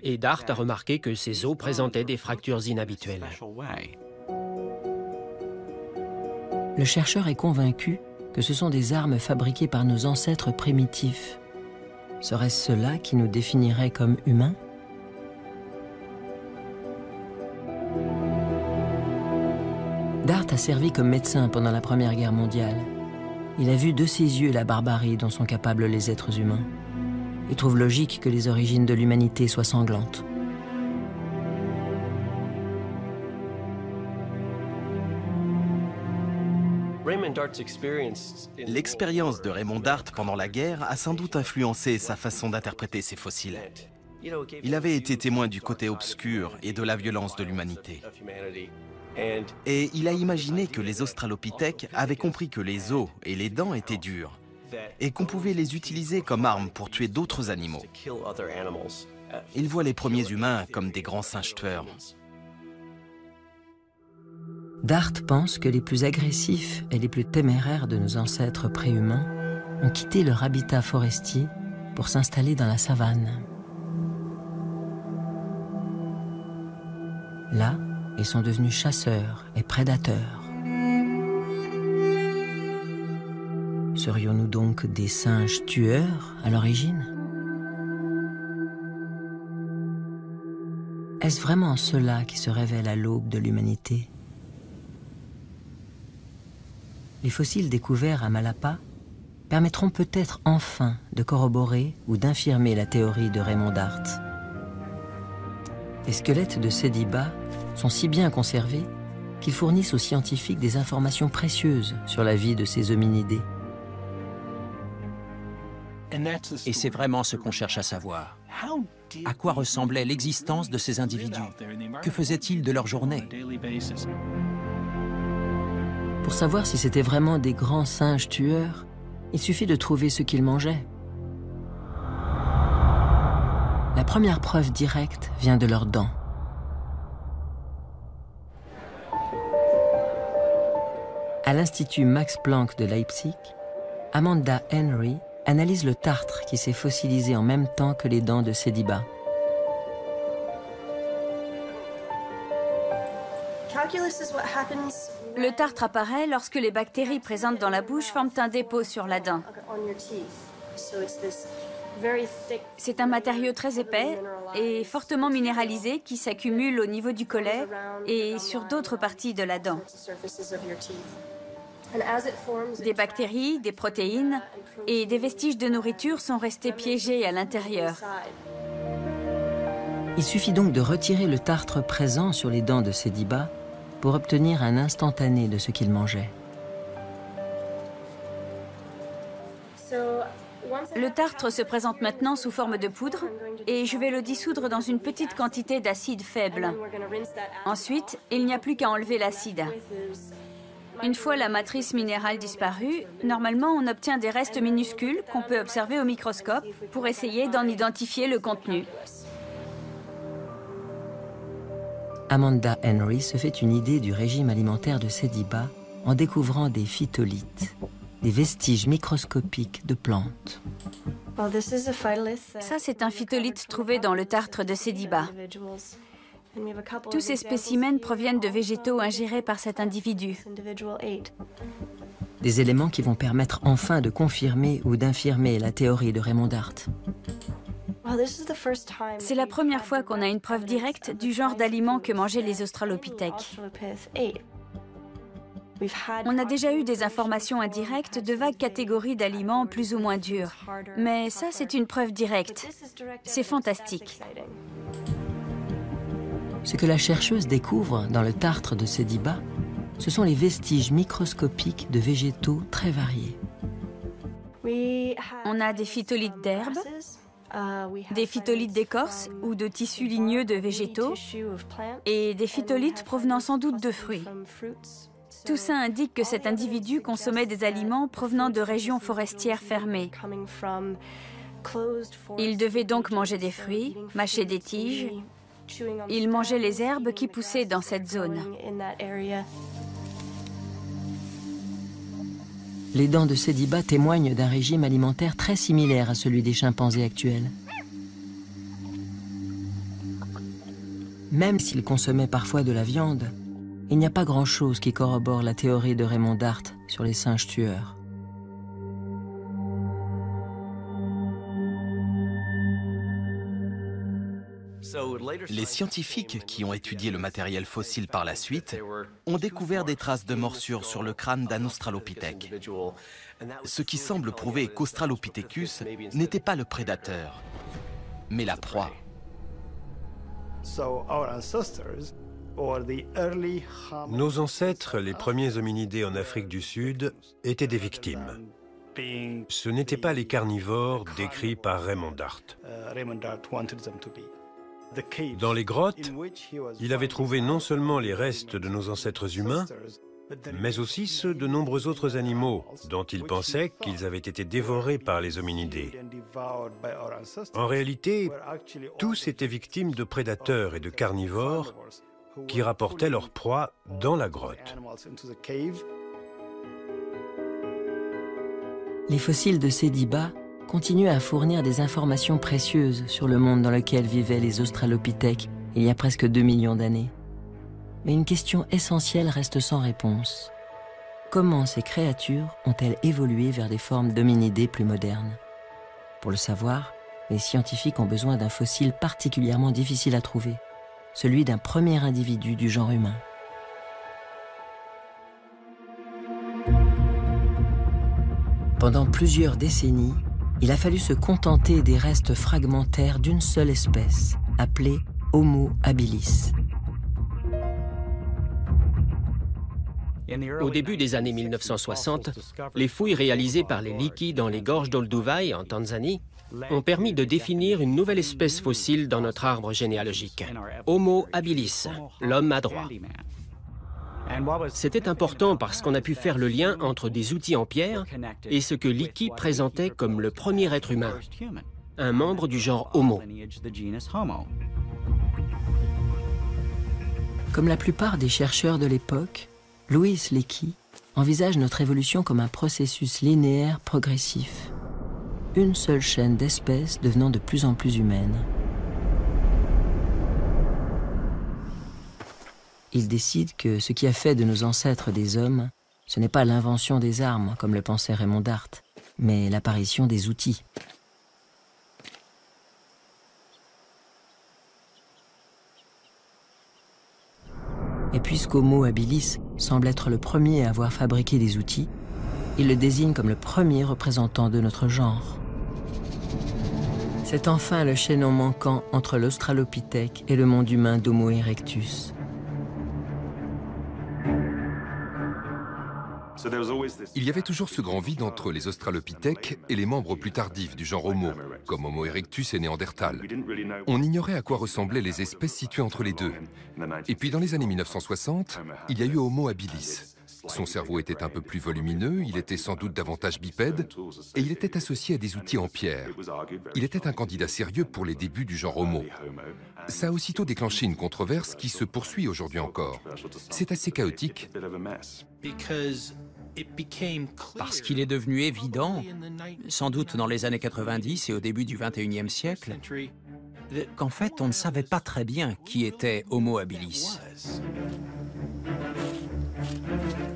Et Dart a remarqué que ces os présentaient des fractures inhabituelles. Le chercheur est convaincu que ce sont des armes fabriquées par nos ancêtres primitifs. Serait-ce cela qui nous définirait comme humains? Dart a servi comme médecin pendant la Première Guerre mondiale. Il a vu de ses yeux la barbarie dont sont capables les êtres humains. Il trouve logique que les origines de l'humanité soient sanglantes. L'expérience de Raymond Dart pendant la guerre a sans doute influencé sa façon d'interpréter ces fossiles. Il avait été témoin du côté obscur et de la violence de l'humanité. Et il a imaginé que les australopithèques avaient compris que les os et les dents étaient durs et qu'on pouvait les utiliser comme armes pour tuer d'autres animaux. Il voit les premiers humains comme des grands singes tueurs. Dart pense que les plus agressifs et les plus téméraires de nos ancêtres préhumains ont quitté leur habitat forestier pour s'installer dans la savane. Là, ils sont devenus chasseurs et prédateurs. Serions-nous donc des singes tueurs à l'origine? Est-ce vraiment cela qui se révèle à l'aube de l'humanité? Les fossiles découverts à Malapa permettront peut-être enfin de corroborer ou d'infirmer la théorie de Raymond Dart. Les squelettes de Sediba sont si bien conservés qu'ils fournissent aux scientifiques des informations précieuses sur la vie de ces hominidés. Et c'est vraiment ce qu'on cherche à savoir. À quoi ressemblait l'existence de ces individus? Que faisaient-ils de leur journée? Pour savoir si c'était vraiment des grands singes tueurs, il suffit de trouver ce qu'ils mangeaient. La première preuve directe vient de leurs dents. À l'Institut Max Planck de Leipzig, Amanda Henry analyse le tartre qui s'est fossilisé en même temps que les dents de Sediba. Le tartre apparaît lorsque les bactéries présentes dans la bouche forment un dépôt sur la dent. C'est un matériau très épais et fortement minéralisé qui s'accumule au niveau du collet et sur d'autres parties de la dent. Des bactéries, des protéines et des vestiges de nourriture sont restés piégés à l'intérieur. Il suffit donc de retirer le tartre présent sur les dents de Sediba pour obtenir un instantané de ce qu'il mangeait. Le tartre se présente maintenant sous forme de poudre et je vais le dissoudre dans une petite quantité d'acide faible. Ensuite, il n'y a plus qu'à enlever l'acide. Une fois la matrice minérale disparue, normalement on obtient des restes minuscules qu'on peut observer au microscope pour essayer d'en identifier le contenu. Amanda Henry se fait une idée du régime alimentaire de Sediba en découvrant des phytolithes, des vestiges microscopiques de plantes. Ça, c'est un phytolithe trouvé dans le tartre de Sediba. Tous ces spécimens proviennent de végétaux ingérés par cet individu. Des éléments qui vont permettre enfin de confirmer ou d'infirmer la théorie de Raymond Dart. C'est la première fois qu'on a une preuve directe du genre d'aliments que mangeaient les australopithèques. On a déjà eu des informations indirectes de vagues catégories d'aliments plus ou moins durs. Mais ça, c'est une preuve directe. C'est fantastique. Ce que la chercheuse découvre dans le tartre de Sediba, ce sont les vestiges microscopiques de végétaux très variés. On a des phytolithes d'herbes, des phytolithes d'écorce ou de tissus ligneux de végétaux et des phytolithes provenant sans doute de fruits. Tout ça indique que cet individu consommait des aliments provenant de régions forestières fermées. Il devait donc manger des fruits, mâcher des tiges. Il mangeait les herbes qui poussaient dans cette zone. Les dents de Sediba témoignent d'un régime alimentaire très similaire à celui des chimpanzés actuels. Même s'ils consommaient parfois de la viande, il n'y a pas grand-chose qui corrobore la théorie de Raymond Dart sur les singes tueurs. Les scientifiques qui ont étudié le matériel fossile par la suite ont découvert des traces de morsures sur le crâne d'un australopithèque, ce qui semble prouver qu'Australopithecus n'était pas le prédateur, mais la proie. Nos ancêtres, les premiers hominidés en Afrique du Sud, étaient des victimes. Ce n'étaient pas les carnivores décrits par Raymond Dart. Dans les grottes, il avait trouvé non seulement les restes de nos ancêtres humains, mais aussi ceux de nombreux autres animaux dont il pensait qu'ils avaient été dévorés par les hominidés. En réalité, tous étaient victimes de prédateurs et de carnivores qui rapportaient leur proie dans la grotte. Les fossiles de Sediba continuent à fournir des informations précieuses sur le monde dans lequel vivaient les australopithèques il y a presque 2 millions d'années. Mais une question essentielle reste sans réponse. Comment ces créatures ont-elles évolué vers des formes d'hominidés plus modernes? Pour le savoir, les scientifiques ont besoin d'un fossile particulièrement difficile à trouver, celui d'un premier individu du genre humain. Pendant plusieurs décennies, il a fallu se contenter des restes fragmentaires d'une seule espèce, appelée Homo habilis. Au début des années 1960, les fouilles réalisées par les Liki dans les gorges d'Olduvai, en Tanzanie, ont permis de définir une nouvelle espèce fossile dans notre arbre généalogique, Homo habilis, l'homme adroit. C'était important parce qu'on a pu faire le lien entre des outils en pierre et ce que Leakey présentait comme le premier être humain, un membre du genre Homo. Comme la plupart des chercheurs de l'époque, Louis Leakey envisage notre évolution comme un processus linéaire progressif. une seule chaîne d'espèces devenant de plus en plus humaine. Il décide que ce qui a fait de nos ancêtres des hommes, ce n'est pas l'invention des armes, comme le pensait Raymond Dart, mais l'apparition des outils. Et puisqu'Homo habilis semble être le premier à avoir fabriqué des outils, il le désigne comme le premier représentant de notre genre. C'est enfin le chaînon manquant entre l'Australopithèque et le monde humain d'Homo erectus. Il y avait toujours ce grand vide entre les australopithèques et les membres plus tardifs du genre Homo, comme Homo erectus et Néandertal. On ignorait à quoi ressemblaient les espèces situées entre les deux. Et puis dans les années 1960, il y a eu Homo habilis. Son cerveau était un peu plus volumineux, il était sans doute davantage bipède, et il était associé à des outils en pierre. Il était un candidat sérieux pour les débuts du genre Homo. Ça a aussitôt déclenché une controverse qui se poursuit aujourd'hui encore. C'est assez chaotique. Parce qu'il est devenu évident, sans doute dans les années 90 et au début du XXIe siècle, qu'en fait on ne savait pas très bien qui était Homo habilis.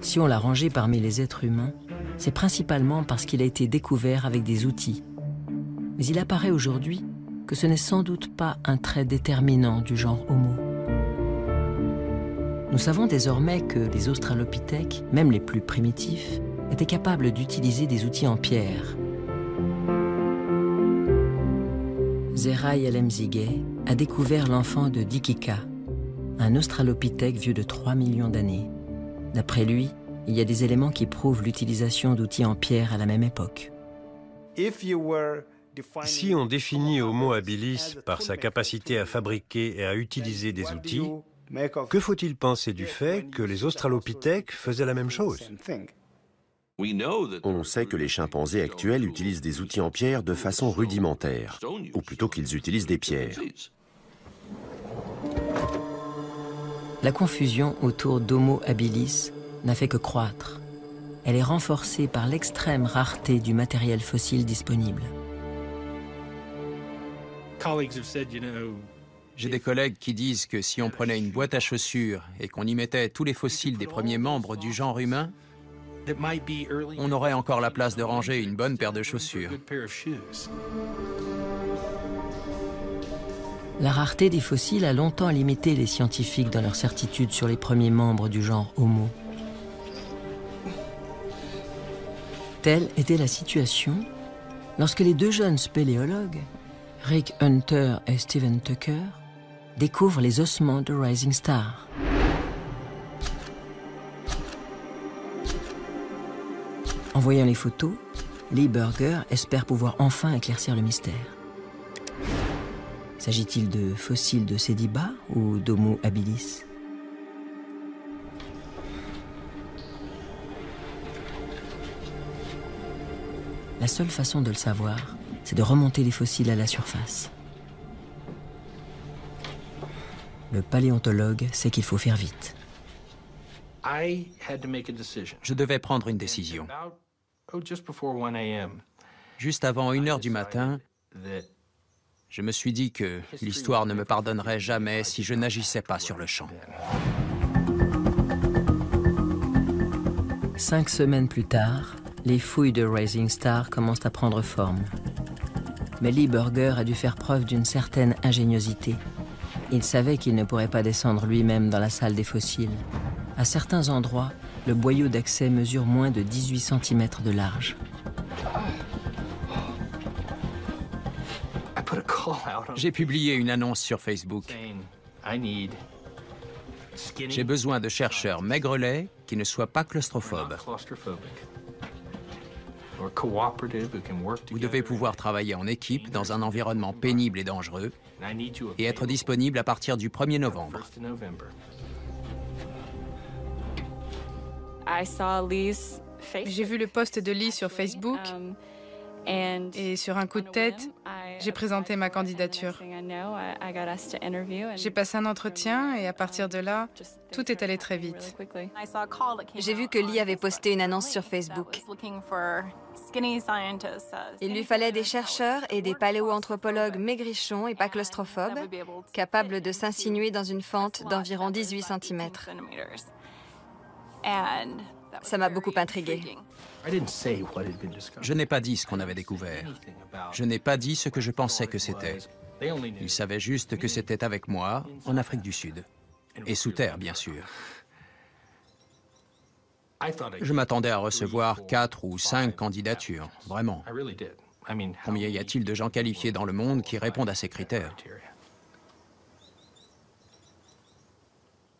Si on l'a rangé parmi les êtres humains, c'est principalement parce qu'il a été découvert avec des outils. Mais il apparaît aujourd'hui que ce n'est sans doute pas un trait déterminant du genre Homo. Nous savons désormais que les australopithèques, même les plus primitifs, étaient capables d'utiliser des outils en pierre. Zerai El-Emzighay a découvert l'enfant de Dikika, un australopithèque vieux de 3 millions d'années. D'après lui, il y a des éléments qui prouvent l'utilisation d'outils en pierre à la même époque. Si on définit Homo habilis par sa capacité à fabriquer et à utiliser des outils, que faut-il penser du fait que les australopithèques faisaient la même chose? On sait que les chimpanzés actuels utilisent des outils en pierre de façon rudimentaire, ou plutôt qu'ils utilisent des pierres. La confusion autour d'Homo habilis n'a fait que croître. Elle est renforcée par l'extrême rareté du matériel fossile disponible. J'ai des collègues qui disent que si on prenait une boîte à chaussures et qu'on y mettait tous les fossiles des premiers membres du genre humain, on aurait encore la place de ranger une bonne paire de chaussures. La rareté des fossiles a longtemps limité les scientifiques dans leur certitude sur les premiers membres du genre Homo. Telle était la situation lorsque les deux jeunes spéléologues, Rick Hunter et Steven Tucker, découvrent les ossements de Rising Star. En voyant les photos, Lee Berger espère pouvoir enfin éclaircir le mystère. S'agit-il de fossiles de Sédiba ou d'Homo habilis? La seule façon de le savoir, c'est de remonter les fossiles à la surface. Le paléontologue sait qu'il faut faire vite. Je devais prendre une décision. Juste avant 1 heure du matin, je me suis dit que l'histoire ne me pardonnerait jamais si je n'agissais pas sur le champ. 5 semaines plus tard, les fouilles de Rising Star commencent à prendre forme. Mais Lee Berger a dû faire preuve d'une certaine ingéniosité. Il savait qu'il ne pourrait pas descendre lui-même dans la salle des fossiles. À certains endroits, le boyau d'accès mesure moins de 18 cm de large. J'ai publié une annonce sur Facebook. J'ai besoin de chercheurs maigrelets qui ne soient pas claustrophobes. Vous devez pouvoir travailler en équipe dans un environnement pénible et dangereux et être disponible à partir du 1er novembre. J'ai vu le post de Lee sur Facebook et sur un coup de tête, J'ai présenté ma candidature. J'ai passé un entretien et à partir de là, tout est allé très vite. J'ai vu que Lee avait posté une annonce sur Facebook. Il lui fallait des chercheurs et des paléoanthropologues maigrichons et pas claustrophobes, capables de s'insinuer dans une fente d'environ 18 cm. Ça m'a beaucoup intriguée. Je n'ai pas dit ce qu'on avait découvert. Je n'ai pas dit ce que je pensais que c'était. Ils savaient juste que c'était avec moi, en Afrique du Sud. Et sous terre, bien sûr. Je m'attendais à recevoir 4 ou 5 candidatures, vraiment. Combien y a-t-il de gens qualifiés dans le monde qui répondent à ces critères?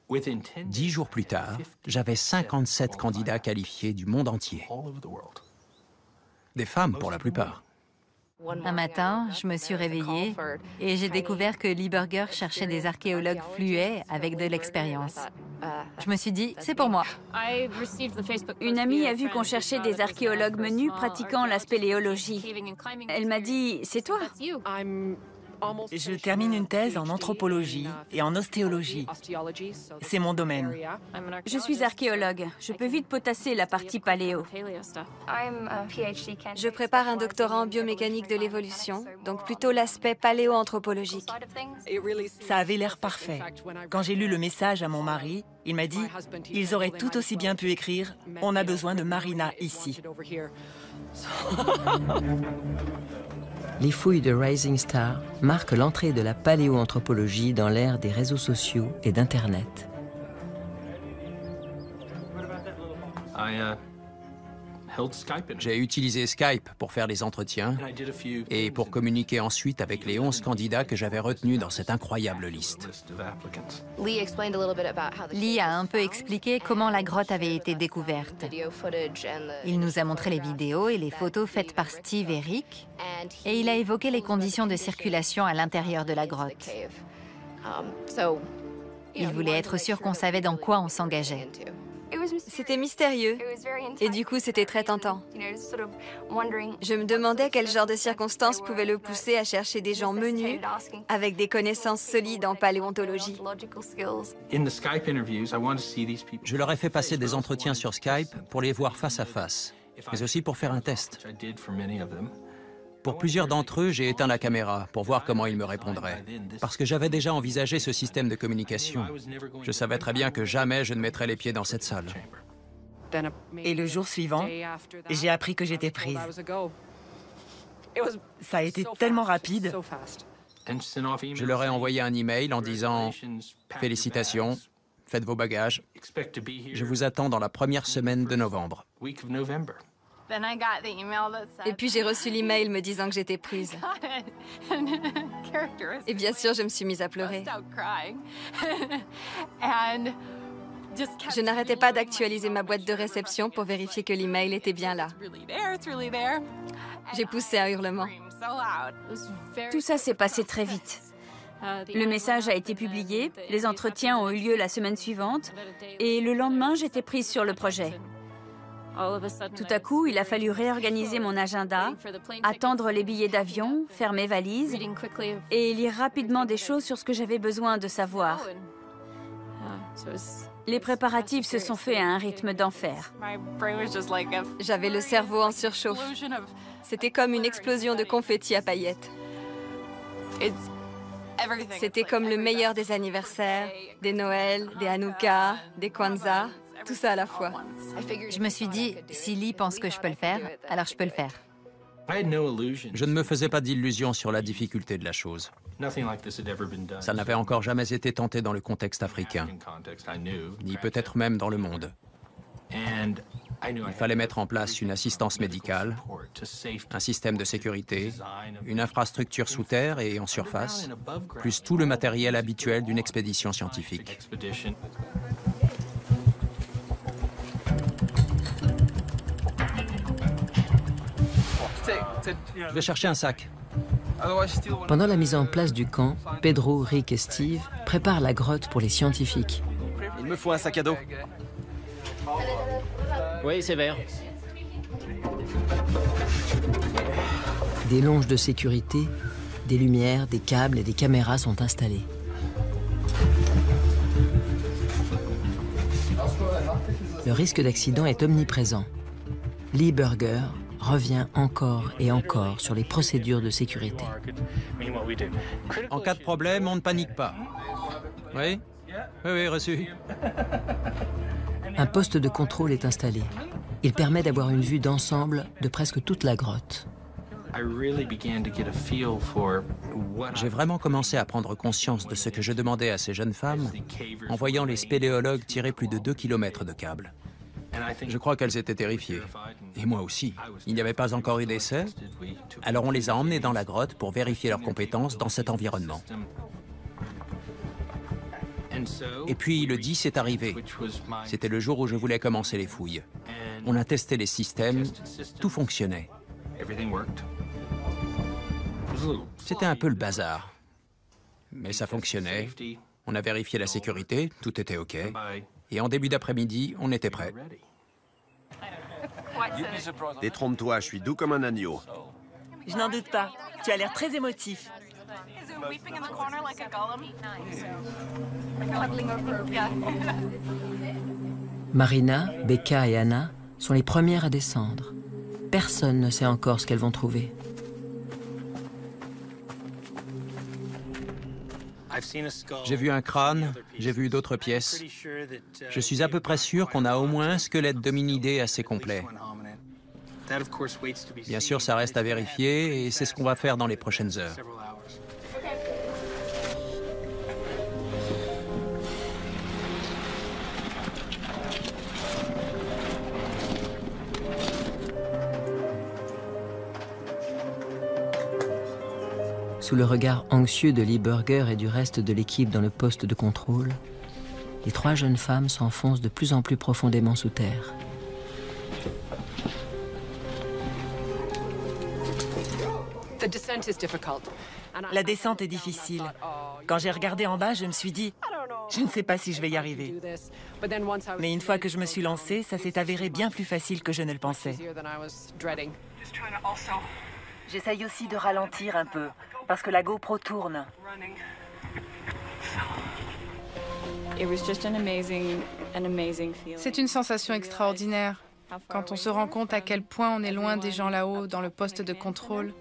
10 jours plus tard, j'avais 57 candidats qualifiés du monde entier. Des femmes pour la plupart. Un matin, je me suis réveillée et j'ai découvert que Lee Burger cherchait des archéologues fluets avec de l'expérience. Je me suis dit, c'est pour moi. Une amie a vu qu'on cherchait des archéologues menus pratiquant la spéléologie. Elle m'a dit, c'est toi? Je termine une thèse en anthropologie et en ostéologie. C'est mon domaine. Je suis archéologue. Je peux vite potasser la partie paléo. Je prépare un doctorat en biomécanique de l'évolution, donc plutôt l'aspect paléoanthropologique. Ça avait l'air parfait. Quand j'ai lu le message à mon mari, il m'a dit « Ils auraient tout aussi bien pu écrire « On a besoin de Marina ici ». Les fouilles de Rising Star marquent l'entrée de la paléoanthropologie dans l'ère des réseaux sociaux et d'Internet. J'ai utilisé Skype pour faire les entretiens et pour communiquer ensuite avec les 11 candidats que j'avais retenus dans cette incroyable liste. Lee a un peu expliqué comment la grotte avait été découverte. Il nous a montré les vidéos et les photos faites par Steve et Rick, et il a évoqué les conditions de circulation à l'intérieur de la grotte. Il voulait être sûr qu'on savait dans quoi on s'engageait. C'était mystérieux et du coup c'était très tentant. Je me demandais quel genre de circonstances pouvaient le pousser à chercher des gens menus avec des connaissances solides en paléontologie. Je leur ai fait passer des entretiens sur Skype pour les voir face à face, mais aussi pour faire un test. Pour plusieurs d'entre eux, j'ai éteint la caméra pour voir comment ils me répondraient, parce que j'avais déjà envisagé ce système de communication. Je savais très bien que jamais je ne mettrais les pieds dans cette salle. Et le jour suivant, j'ai appris que j'étais prise. Ça a été tellement rapide. Je leur ai envoyé un email en disant « Félicitations, faites vos bagages. Je vous attends dans la première semaine de novembre. » Et puis j'ai reçu l'email me disant que j'étais prise. Et bien sûr, je me suis mise à pleurer. Je n'arrêtais pas d'actualiser ma boîte de réception pour vérifier que l'email était bien là. J'ai poussé un hurlement. Tout ça s'est passé très vite. Le message a été publié, les entretiens ont eu lieu la semaine suivante, et le lendemain, j'étais prise sur le projet. Tout à coup, il a fallu réorganiser mon agenda, attendre les billets d'avion, faire mes valises et lire rapidement des choses sur ce que j'avais besoin de savoir. Les préparatifs se sont faits à un rythme d'enfer. J'avais le cerveau en surchauffe. C'était comme une explosion de confettis à paillettes. C'était comme le meilleur des anniversaires, des Noëls, des Hanouka, des Kwanzaa. Tout ça à la fois. Je me suis dit, si Lee pense que je peux le faire, alors je peux le faire. Je ne me faisais pas d'illusions sur la difficulté de la chose. Ça n'avait encore jamais été tenté dans le contexte africain, ni peut-être même dans le monde. Il fallait mettre en place une assistance médicale, un système de sécurité, une infrastructure sous terre et en surface, plus tout le matériel habituel d'une expédition scientifique. Je vais chercher un sac. Pendant la mise en place du camp, Pedro, Rick et Steve préparent la grotte pour les scientifiques. Il me faut un sac à dos. Oui, c'est vert. Des longes de sécurité Des lumières, des câbles et des caméras sont installés. Le risque d'accident est omniprésent. Lee Burger revient encore et encore sur les procédures de sécurité. En cas de problème, on ne panique pas. Oui? Oui, reçu. Un poste de contrôle est installé. Il permet d'avoir une vue d'ensemble de presque toute la grotte. J'ai vraiment commencé à prendre conscience de ce que je demandais à ces jeunes femmes en voyant les spéléologues tirer plus de 2 km de câbles. Je crois qu'elles étaient terrifiées. Et moi aussi. Il n'y avait pas encore eu d'essai. Alors on les a emmenées dans la grotte pour vérifier leurs compétences dans cet environnement. Et puis le 10 est arrivé. C'était le jour où je voulais commencer les fouilles. On a testé les systèmes, tout fonctionnait. C'était un peu le bazar. Mais ça fonctionnait. On a vérifié la sécurité, tout était OK. Et en début d'après-midi, on était prêts. Détrompe-toi, je suis doux comme un agneau. Je n'en doute pas. Tu as l'air très émotif. Marina, Becca et Anna sont les premières à descendre. Personne ne sait encore ce qu'elles vont trouver. J'ai vu un crâne, j'ai vu d'autres pièces. Je suis à peu près sûr qu'on a au moins un squelette d'hominidé assez complet. Bien sûr, ça reste à vérifier et c'est ce qu'on va faire dans les prochaines heures. Sous le regard anxieux de Lee Burger et du reste de l'équipe dans le poste de contrôle, les 3 jeunes femmes s'enfoncent de plus en plus profondément sous terre. La descente est difficile. Quand j'ai regardé en bas, je me suis dit, je ne sais pas si je vais y arriver. Mais une fois que je me suis lancée, ça s'est avéré bien plus facile que je ne le pensais. J'essaye aussi de ralentir un peu, parce que la GoPro tourne. C'est une sensation extraordinaire quand on se rend compte à quel point on est loin des gens là-haut dans le poste de contrôle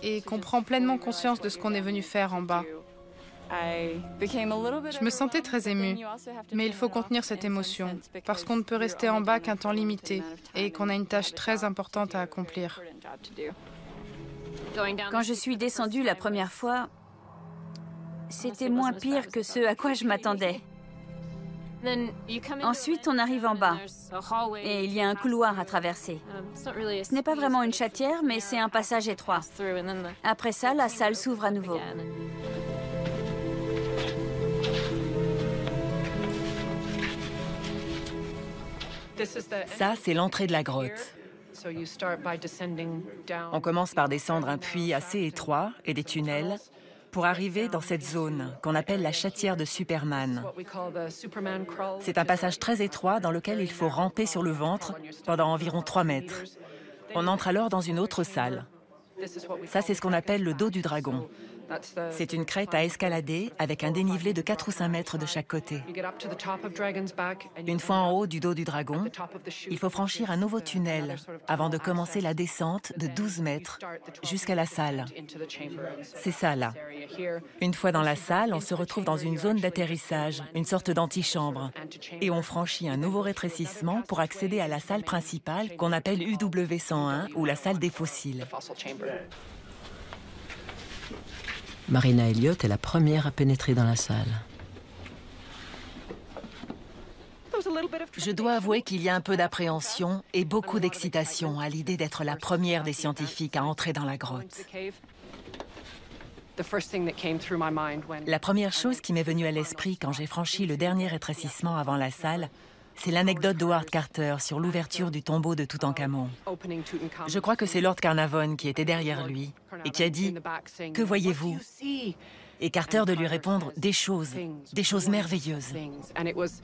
et qu'on prend pleinement conscience de ce qu'on est venu faire en bas. Je me sentais très émue, mais il faut contenir cette émotion parce qu'on ne peut rester en bas qu'un temps limité et qu'on a une tâche très importante à accomplir. Quand je suis descendue la première fois, c'était moins pire que ce à quoi je m'attendais. Ensuite, on arrive en bas et il y a un couloir à traverser. Ce n'est pas vraiment une chatière, mais c'est un passage étroit. Après ça, la salle s'ouvre à nouveau. Ça, c'est l'entrée de la grotte. On commence par descendre un puits assez étroit et des tunnels pour arriver dans cette zone qu'on appelle la chatière de Superman. C'est un passage très étroit dans lequel il faut ramper sur le ventre pendant environ 3 mètres. On entre alors dans une autre salle. Ça, c'est ce qu'on appelle le dos du dragon. C'est une crête à escalader avec un dénivelé de 4 ou 5 mètres de chaque côté. Une fois en haut du dos du dragon, il faut franchir un nouveau tunnel avant de commencer la descente de 12 mètres jusqu'à la salle. C'est ça, là. Une fois dans la salle, on se retrouve dans une zone d'atterrissage, une sorte d'antichambre. Et on franchit un nouveau rétrécissement pour accéder à la salle principale qu'on appelle UW101 ou la salle des fossiles. Marina Elliott est la première à pénétrer dans la salle. Je dois avouer qu'il y a un peu d'appréhension et beaucoup d'excitation à l'idée d'être la première des scientifiques à entrer dans la grotte. La première chose qui m'est venue à l'esprit quand j'ai franchi le dernier rétrécissement avant la salle, c'est l'anecdote d'Howard Carter sur l'ouverture du tombeau de Toutankhamon. Je crois que c'est Lord Carnarvon qui était derrière lui et qui a dit « Que voyez-vous » et Carter de lui répondre « Des choses merveilleuses ».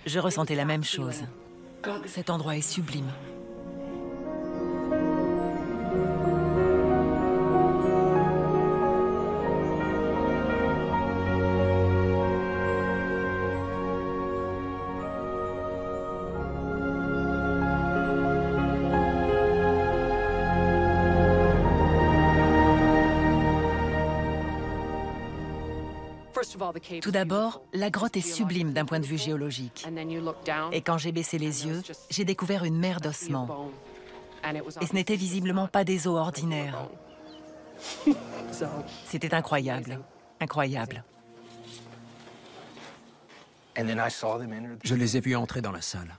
Je ressentais la même chose. Cet endroit est sublime. Tout d'abord, la grotte est sublime d'un point de vue géologique. Et quand j'ai baissé les yeux, j'ai découvert une mer d'ossements. Et ce n'était visiblement pas des os ordinaires. C'était incroyable, incroyable. Je les ai vus entrer dans la salle.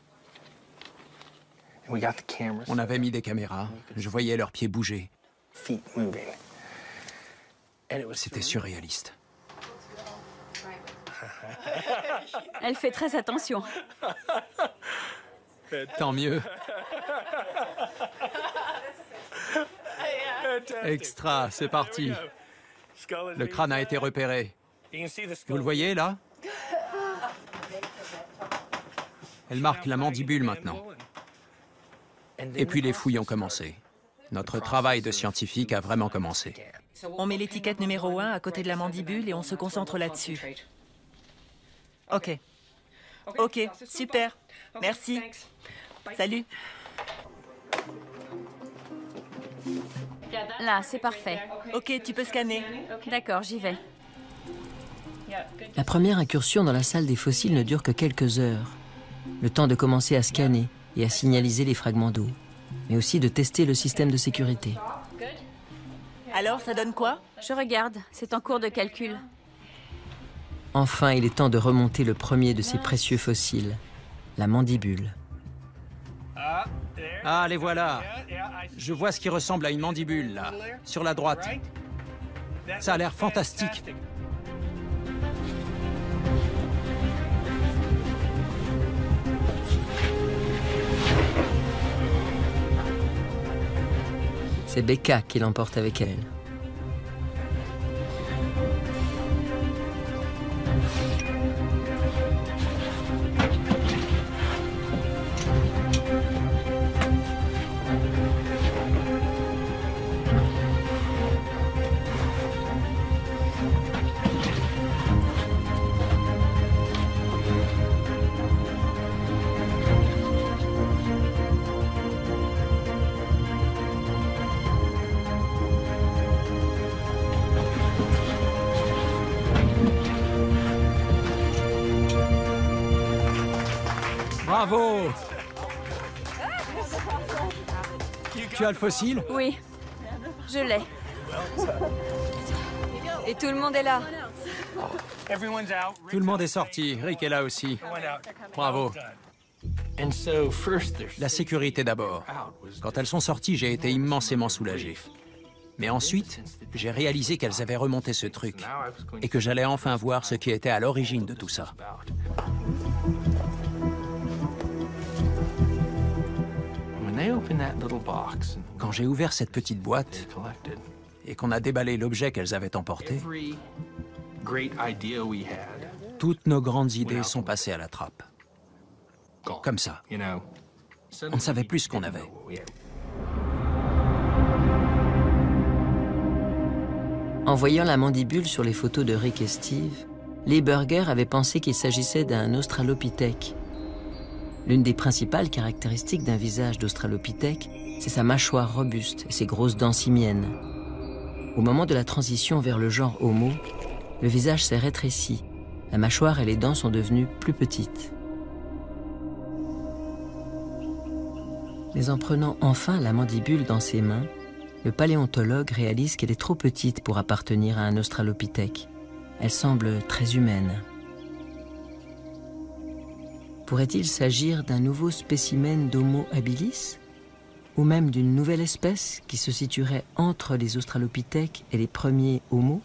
On avait mis des caméras, je voyais leurs pieds bouger. C'était surréaliste. Elle fait très attention. Tant mieux. Extra, c'est parti. Le crâne a été repéré. Vous le voyez là? Elle marque la mandibule maintenant. Et puis les fouilles ont commencé. Notre travail de scientifique a vraiment commencé. On met l'étiquette numéro 1 à côté de la mandibule et on se concentre là-dessus. Ok. Ok, super. Merci. Salut. Là, c'est parfait. Ok, tu peux scanner. D'accord, j'y vais. La première incursion dans la salle des fossiles ne dure que quelques heures. Le temps de commencer à scanner et à signaliser les fragments d'eau, mais aussi de tester le système de sécurité. Alors, ça donne quoi? Je regarde, c'est en cours de calcul. Enfin, il est temps de remonter le premier de ces précieux fossiles, la mandibule. Ah, les voilà. Je vois ce qui ressemble à une mandibule, là, sur la droite. Ça a l'air fantastique. C'est Becca qui l'emporte avec elle. Bravo! Tu as le fossile? Oui, je l'ai. Et tout le monde est là. Tout le monde est sorti. Rick est là aussi. Bravo. La sécurité d'abord. Quand elles sont sorties, j'ai été immensément soulagé. Mais ensuite, j'ai réalisé qu'elles avaient remonté ce truc et que j'allais enfin voir ce qui était à l'origine de tout ça. Quand j'ai ouvert cette petite boîte et qu'on a déballé l'objet qu'elles avaient emporté, toutes nos grandes idées sont passées à la trappe. Comme ça. On ne savait plus ce qu'on avait. En voyant la mandibule sur les photos de Rick et Steve, Lee Berger avait pensé qu'il s'agissait d'un australopithèque. L'une des principales caractéristiques d'un visage d'australopithèque, c'est sa mâchoire robuste et ses grosses dents simiennes. Au moment de la transition vers le genre Homo, le visage s'est rétréci, la mâchoire et les dents sont devenues plus petites. Mais en prenant enfin la mandibule dans ses mains, le paléontologue réalise qu'elle est trop petite pour appartenir à un australopithèque. Elle semble très humaine. Pourrait-il s'agir d'un nouveau spécimen d'Homo habilis? Ou même d'une nouvelle espèce qui se situerait entre les australopithèques et les premiers Homo?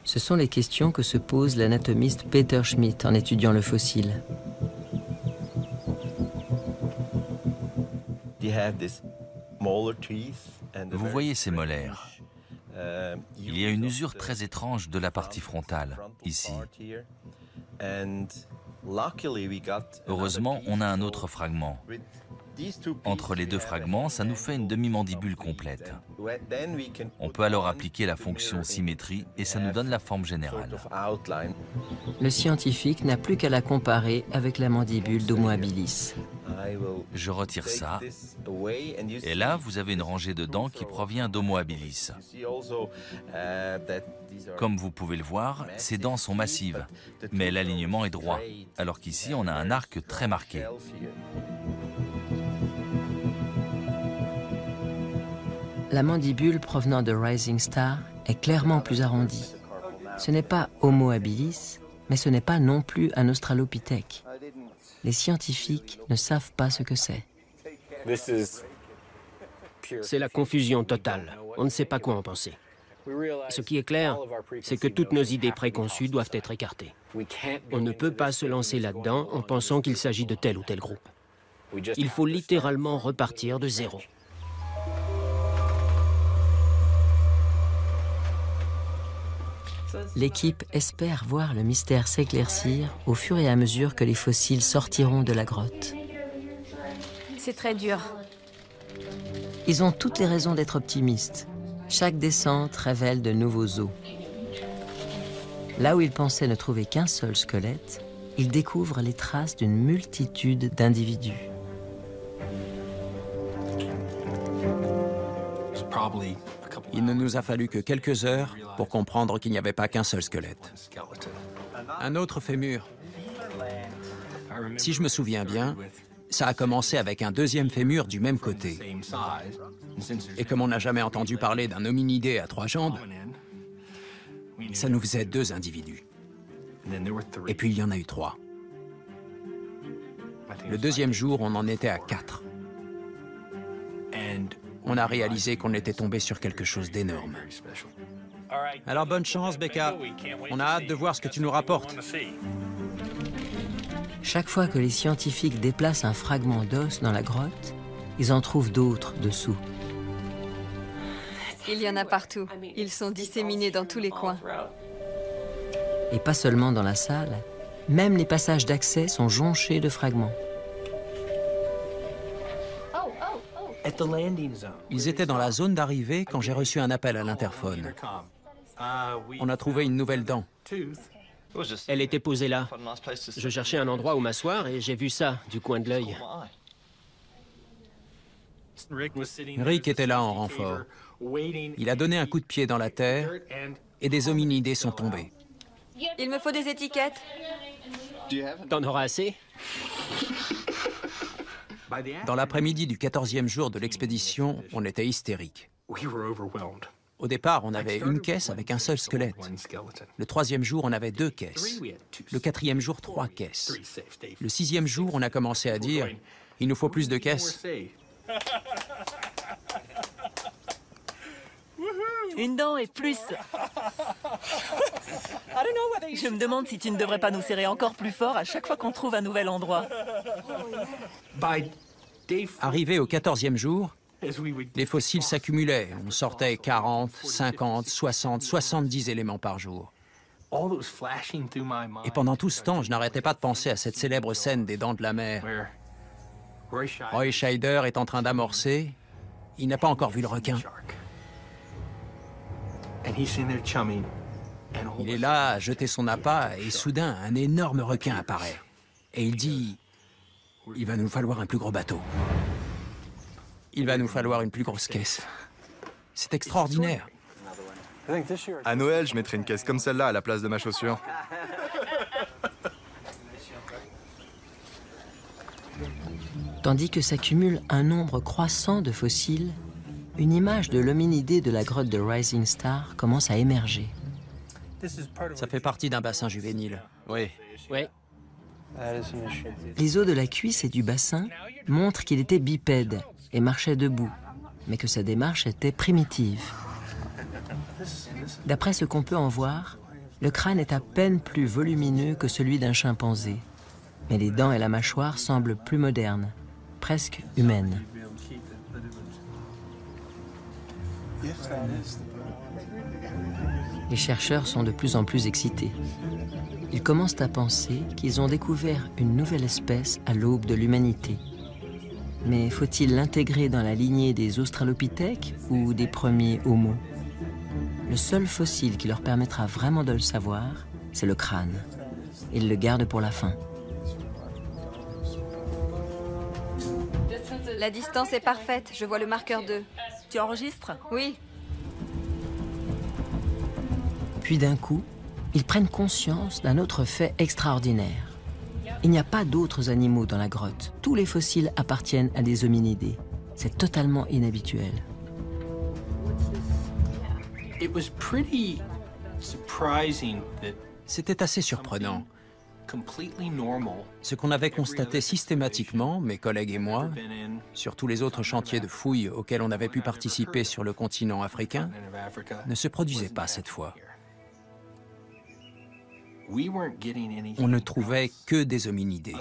Ce sont les questions que se pose l'anatomiste Peter Schmidt en étudiant le fossile. Vous voyez ces molaires? Il y a une usure très étrange de la partie frontale, ici. Heureusement, on a un autre fragment. Entre les deux fragments, ça nous fait une demi-mandibule complète. On peut alors appliquer la fonction symétrie et ça nous donne la forme générale. Le scientifique n'a plus qu'à la comparer avec la mandibule d'Homo habilis. Je retire ça. Et là, vous avez une rangée de dents qui provient d'Homo habilis. Comme vous pouvez le voir, ces dents sont massives, mais l'alignement est droit, alors qu'ici, on a un arc très marqué. La mandibule provenant de Rising Star est clairement plus arrondie. Ce n'est pas Homo habilis, mais ce n'est pas non plus un australopithèque. Les scientifiques ne savent pas ce que c'est. C'est la confusion totale. On ne sait pas quoi en penser. Ce qui est clair, c'est que toutes nos idées préconçues doivent être écartées. On ne peut pas se lancer là-dedans en pensant qu'il s'agit de tel ou tel groupe. Il faut littéralement repartir de zéro. L'équipe espère voir le mystère s'éclaircir au fur et à mesure que les fossiles sortiront de la grotte. C'est très dur. Ils ont toutes les raisons d'être optimistes. Chaque descente révèle de nouveaux os. Là où ils pensaient ne trouver qu'un seul squelette, ils découvrent les traces d'une multitude d'individus. Il ne nous a fallu que quelques heures pour comprendre qu'il n'y avait pas qu'un seul squelette. Un autre fémur. Si je me souviens bien, ça a commencé avec un deuxième fémur du même côté. Et comme on n'a jamais entendu parler d'un hominidé à 3 jambes, ça nous faisait 2 individus. Et puis il y en a eu 3. Le deuxième jour, on en était à 4. On a réalisé qu'on était tombé sur quelque chose d'énorme. Alors bonne chance, Becca. On a hâte de voir ce que tu nous rapportes. Chaque fois que les scientifiques déplacent un fragment d'os dans la grotte, ils en trouvent d'autres dessous. Il y en a partout. Ils sont disséminés dans tous les coins. Et pas seulement dans la salle, même les passages d'accès sont jonchés de fragments. Ils étaient dans la zone d'arrivée quand j'ai reçu un appel à l'interphone. On a trouvé une nouvelle dent. Elle était posée là. Je cherchais un endroit où m'asseoir et j'ai vu ça du coin de l'œil. Rick était là en renfort. Il a donné un coup de pied dans la terre et des hominidés sont tombés. Il me faut des étiquettes. T'en auras assez? Dans l'après-midi du 14e jour de l'expédition, on était hystériques. Au départ, on avait une caisse avec un seul squelette. Le 3e jour, on avait 2 caisses. Le 4e jour, 3 caisses. Le 6e jour, on a commencé à dire « Il nous faut plus de caisses ». Une dent et plus. Je me demande si tu ne devrais pas nous serrer encore plus fort à chaque fois qu'on trouve un nouvel endroit. Arrivé au 14e jour, les fossiles s'accumulaient. On sortait 40, 50, 60, 70 éléments par jour. Et pendant tout ce temps, je n'arrêtais pas de penser à cette célèbre scène des Dents de la Mer. Roy Scheider est en train d'amorcer. Il n'a pas encore vu le requin. Il est là à jeter son appât et soudain, un énorme requin apparaît. Et il dit... Il va nous falloir un plus gros bateau. Il va nous falloir une plus grosse caisse. C'est extraordinaire. À Noël, je mettrai une caisse comme celle-là à la place de ma chaussure. Tandis que s'accumule un nombre croissant de fossiles, une image de l'hominidé de la grotte de Rising Star commence à émerger. Ça fait partie d'un bassin juvénile. Oui. Oui. Les os de la cuisse et du bassin montrent qu'il était bipède et marchait debout, mais que sa démarche était primitive. D'après ce qu'on peut en voir, le crâne est à peine plus volumineux que celui d'un chimpanzé, mais les dents et la mâchoire semblent plus modernes, presque humaines. Les chercheurs sont de plus en plus excités. Ils commencent à penser qu'ils ont découvert une nouvelle espèce à l'aube de l'humanité. Mais faut-il l'intégrer dans la lignée des australopithèques ou des premiers Homo? Le seul fossile qui leur permettra vraiment de le savoir, c'est le crâne. Ils le gardent pour la fin. La distance est parfaite, je vois le marqueur 2. Tu enregistres? Oui. Puis d'un coup, ils prennent conscience d'un autre fait extraordinaire. Il n'y a pas d'autres animaux dans la grotte. Tous les fossiles appartiennent à des hominidés. C'est totalement inhabituel. C'était assez surprenant. Ce qu'on avait constaté systématiquement, mes collègues et moi, sur tous les autres chantiers de fouilles auxquels on avait pu participer sur le continent africain, ne se produisait pas cette fois. On ne trouvait que des hominidés.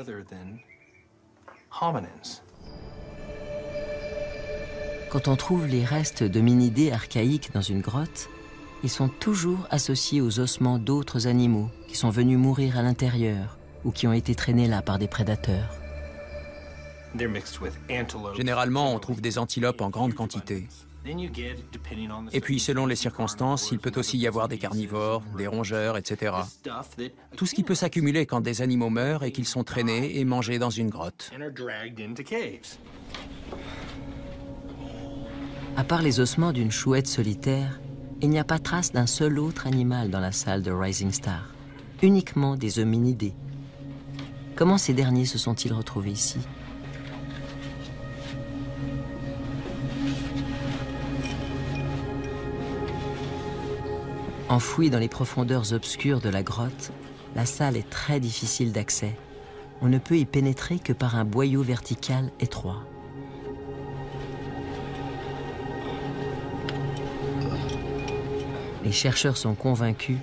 Quand on trouve les restes d'hominidés archaïques dans une grotte, ils sont toujours associés aux ossements d'autres animaux qui sont venus mourir à l'intérieur ou qui ont été traînés là par des prédateurs. Généralement, on trouve des antilopes en grande quantité. Et puis, selon les circonstances, il peut aussi y avoir des carnivores, des rongeurs, etc. Tout ce qui peut s'accumuler quand des animaux meurent et qu'ils sont traînés et mangés dans une grotte. À part les ossements d'une chouette solitaire, il n'y a pas trace d'un seul autre animal dans la salle de Rising Star. Uniquement des hominidés. Comment ces derniers se sont-ils retrouvés ici? Enfouie dans les profondeurs obscures de la grotte, la salle est très difficile d'accès. On ne peut y pénétrer que par un boyau vertical étroit. Les chercheurs sont convaincus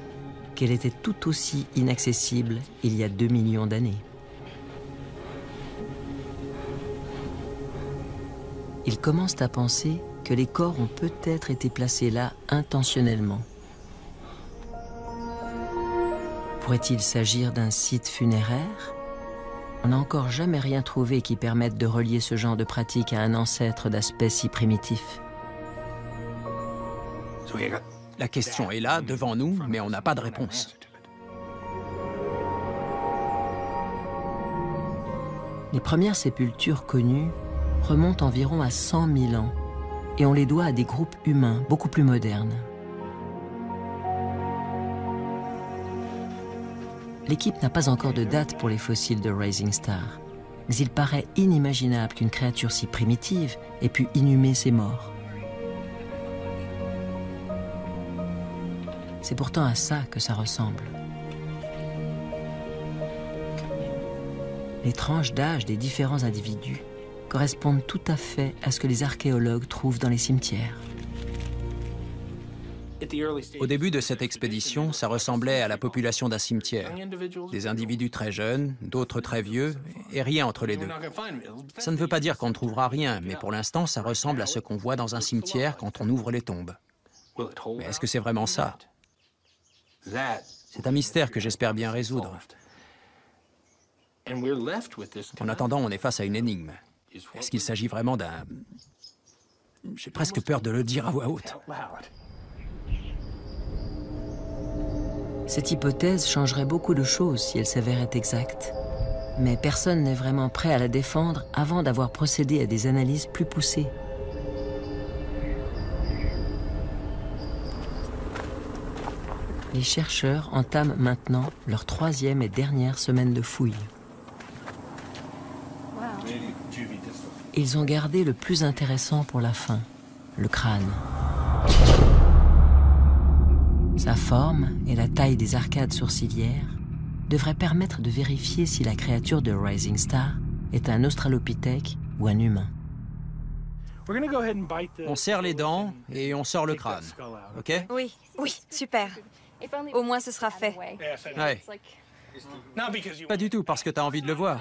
qu'elle était tout aussi inaccessible il y a 2 millions d'années. Ils commencent à penser que les corps ont peut-être été placés là intentionnellement. Pourrait-il s'agir d'un site funéraire? On n'a encore jamais rien trouvé qui permette de relier ce genre de pratique à un ancêtre d'aspect si primitif. La question est là, devant nous, mais on n'a pas de réponse. Les premières sépultures connues remontent environ à 100 000 ans et on les doit à des groupes humains beaucoup plus modernes. L'équipe n'a pas encore de date pour les fossiles de Rising Star, mais il paraît inimaginable qu'une créature si primitive ait pu inhumer ses morts. C'est pourtant à ça que ça ressemble. Les tranches d'âge des différents individus correspondent tout à fait à ce que les archéologues trouvent dans les cimetières. Au début de cette expédition, ça ressemblait à la population d'un cimetière. Des individus très jeunes, d'autres très vieux, et rien entre les deux. Ça ne veut pas dire qu'on ne trouvera rien, mais pour l'instant, ça ressemble à ce qu'on voit dans un cimetière quand on ouvre les tombes. Mais est-ce que c'est vraiment ça? C'est un mystère que j'espère bien résoudre. En attendant, on est face à une énigme. Est-ce qu'il s'agit vraiment d'un... J'ai presque peur de le dire à voix haute. Cette hypothèse changerait beaucoup de choses si elle s'avérait exacte. Mais personne n'est vraiment prêt à la défendre avant d'avoir procédé à des analyses plus poussées. Les chercheurs entament maintenant leur 3e et dernière semaine de fouilles. Ils ont gardé le plus intéressant pour la fin, le crâne. Sa forme et la taille des arcades sourcilières devraient permettre de vérifier si la créature de Rising Star est un australopithèque ou un humain. On serre les dents et on sort le crâne, ok? Oui, oui, super. Au moins ce sera fait. Ouais. Pas du tout, parce que tu as envie de le voir.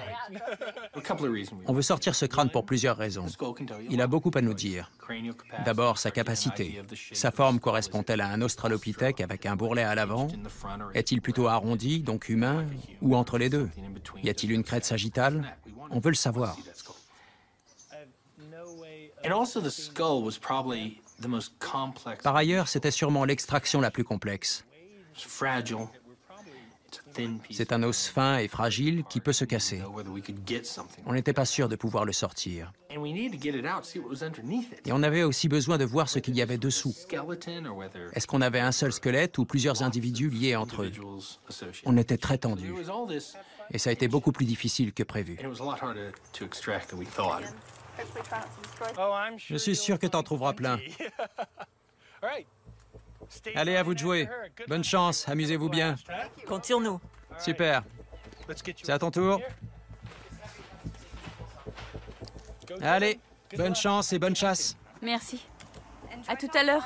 On veut sortir ce crâne pour plusieurs raisons. Il a beaucoup à nous dire. D'abord, sa capacité. Sa forme correspond-elle à un australopithèque avec un bourrelet à l'avant? Est-il plutôt arrondi, donc humain, ou entre les deux? Y a-t-il une crête sagittale? On veut le savoir. Par ailleurs, c'était sûrement l'extraction la plus complexe. C'est un os fin et fragile qui peut se casser. On n'était pas sûr de pouvoir le sortir. Et on avait aussi besoin de voir ce qu'il y avait dessous. Est-ce qu'on avait un seul squelette ou plusieurs individus liés entre eux? On était très tendus. Et ça a été beaucoup plus difficile que prévu. Je suis sûr que t'en trouveras plein. Allez, à vous de jouer. Bonne chance, amusez-vous bien. Compte sur nous. Super. C'est à ton tour. Allez, bonne chance et bonne chasse. Merci. À tout à l'heure.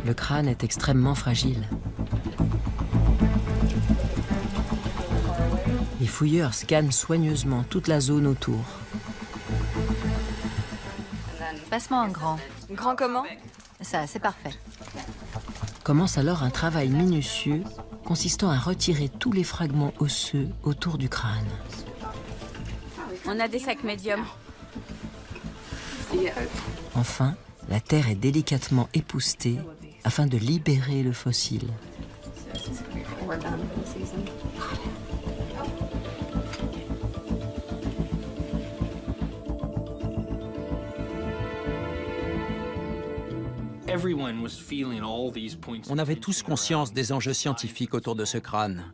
Le crâne est extrêmement fragile. Les fouilleurs scannent soigneusement toute la zone autour. Passe-moi un grand. Grand comment? Ça, c'est parfait. Commence alors un travail minutieux consistant à retirer tous les fragments osseux autour du crâne. On a des sacs médiums. Enfin, la terre est délicatement époustée afin de libérer le fossile. On avait tous conscience des enjeux scientifiques autour de ce crâne,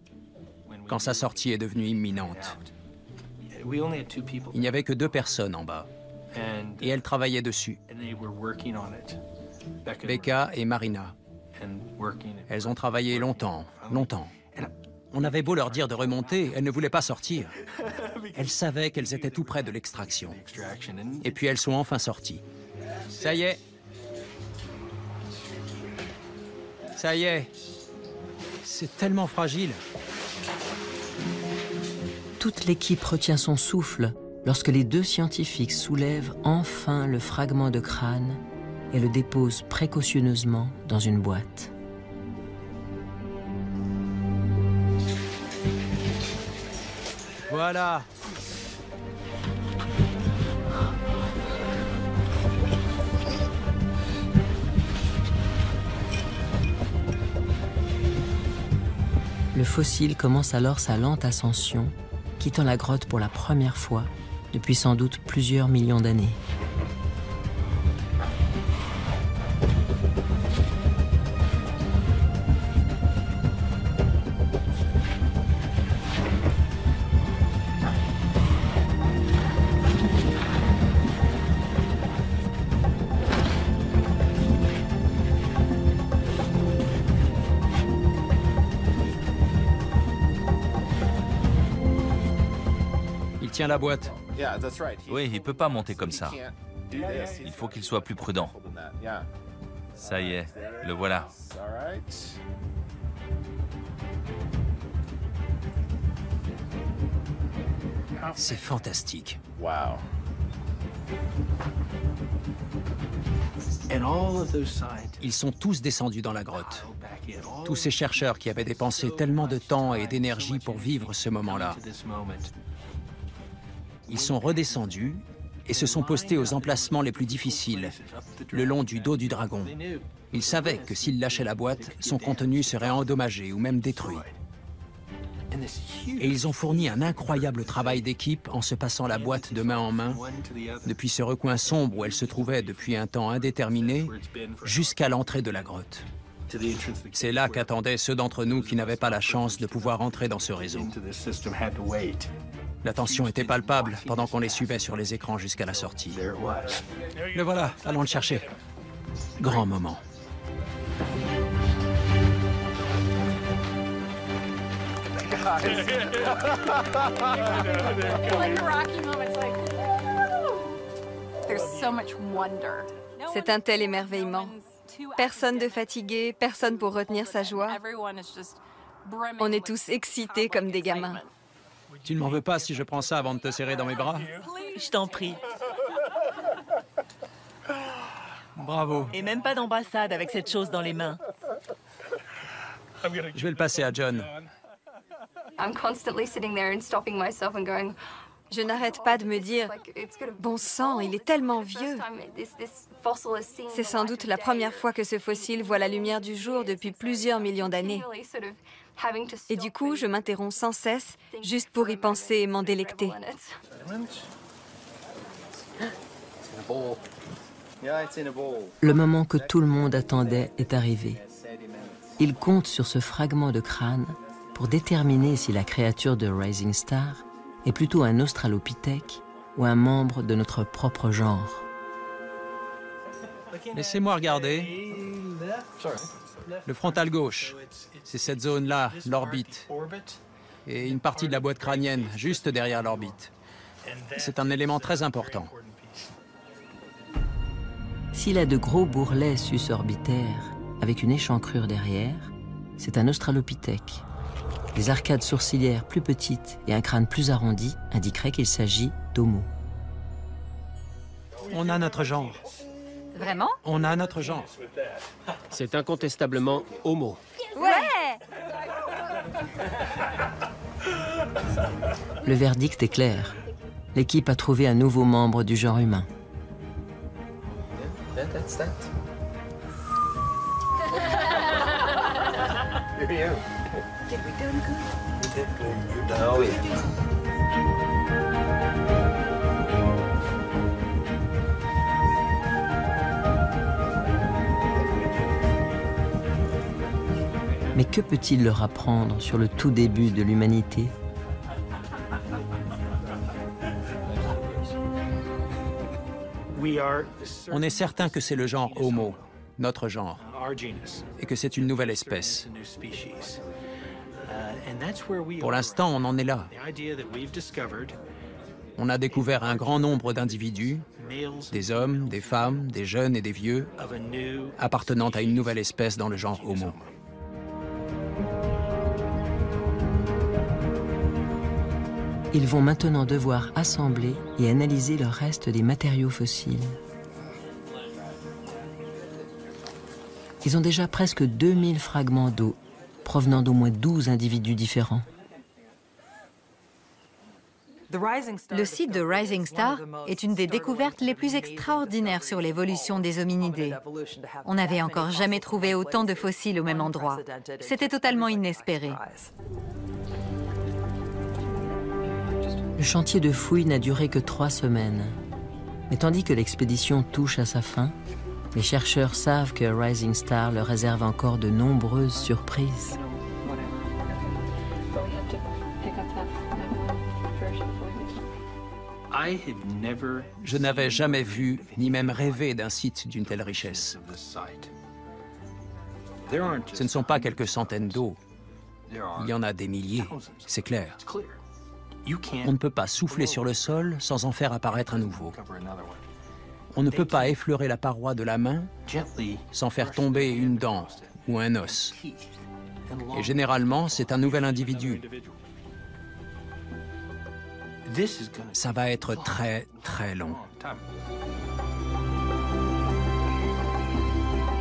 quand sa sortie est devenue imminente. Il n'y avait que 2 personnes en bas, et elles travaillaient dessus. Becca et Marina. Elles ont travaillé longtemps, longtemps. On avait beau leur dire de remonter, elles ne voulaient pas sortir. Elles savaient qu'elles étaient tout près de l'extraction. Et puis elles sont enfin sorties. Ça y est. Ça y est. C'est tellement fragile. Toute l'équipe retient son souffle lorsque les 2 scientifiques soulèvent enfin le fragment de crâne et le déposent précautionneusement dans une boîte. Voilà. Le fossile commence alors sa lente ascension, quittant la grotte pour la première fois depuis sans doute plusieurs millions d'années. Tient la boîte. Oui, il peut pas monter comme ça. Il faut qu'il soit plus prudent. Ça y est, le voilà. C'est fantastique. Ils sont tous descendus dans la grotte. Tous ces chercheurs qui avaient dépensé tellement de temps et d'énergie pour vivre ce moment-là. Ils sont redescendus et se sont postés aux emplacements les plus difficiles, le long du dos du dragon. Ils savaient que s'ils lâchaient la boîte, son contenu serait endommagé ou même détruit. Et ils ont fourni un incroyable travail d'équipe en se passant la boîte de main en main, depuis ce recoin sombre où elle se trouvait depuis un temps indéterminé, jusqu'à l'entrée de la grotte. C'est là qu'attendaient ceux d'entre nous qui n'avaient pas la chance de pouvoir entrer dans ce réseau. La tension était palpable pendant qu'on les suivait sur les écrans jusqu'à la sortie. Le voilà, allons le chercher. Grand moment. C'est un tel émerveillement. Personne de fatigué, personne pour retenir sa joie. On est tous excités comme des gamins. Tu ne m'en veux pas si je prends ça avant de te serrer dans mes bras? Je t'en prie. Bravo. Et même pas d'ambassade avec cette chose dans les mains. Je vais le passer à John. Je n'arrête pas de me dire, bon sang, il est tellement vieux. C'est sans doute la première fois que ce fossile voit la lumière du jour depuis plusieurs millions d'années. Et du coup, je m'interromps sans cesse, juste pour y penser et m'en délecter. Le moment que tout le monde attendait est arrivé. Il compte sur ce fragment de crâne pour déterminer si la créature de Rising Star est plutôt un australopithèque ou un membre de notre propre genre. Laissez-moi regarder. Le frontal gauche, c'est cette zone-là, l'orbite. Et une partie de la boîte crânienne, juste derrière l'orbite. C'est un élément très important. S'il a de gros bourrelets susorbitaires avec une échancrure derrière, c'est un australopithèque. Les arcades sourcilières plus petites et un crâne plus arrondi indiqueraient qu'il s'agit d'Homo. On a notre genre. Vraiment? On a notre genre. C'est incontestablement Homo. Ouais! Le verdict est clair. L'équipe a trouvé un nouveau membre du genre humain. Mais que peut-il leur apprendre sur le tout début de l'humanité ? On est certain que c'est le genre Homo, notre genre, et que c'est une nouvelle espèce. Pour l'instant, on en est là. On a découvert un grand nombre d'individus, des hommes, des femmes, des jeunes et des vieux, appartenant à une nouvelle espèce dans le genre Homo. Ils vont maintenant devoir assembler et analyser le reste des matériaux fossiles. Ils ont déjà presque 2000 fragments d'eau, provenant d'au moins 12 individus différents. Le site de Rising Star est une des découvertes les plus extraordinaires sur l'évolution des hominidés. On n'avait encore jamais trouvé autant de fossiles au même endroit. C'était totalement inespéré. Le chantier de fouilles n'a duré que 3 semaines. Mais tandis que l'expédition touche à sa fin, les chercheurs savent que Rising Star leur réserve encore de nombreuses surprises. Je n'avais jamais vu, ni même rêvé d'un site d'une telle richesse. Ce ne sont pas quelques centaines d'eaux. Il y en a des milliers, c'est clair. On ne peut pas souffler sur le sol sans en faire apparaître un nouveau. On ne peut pas effleurer la paroi de la main sans faire tomber une dent ou un os. Et généralement, c'est un nouvel individu. Ça va être très, très long.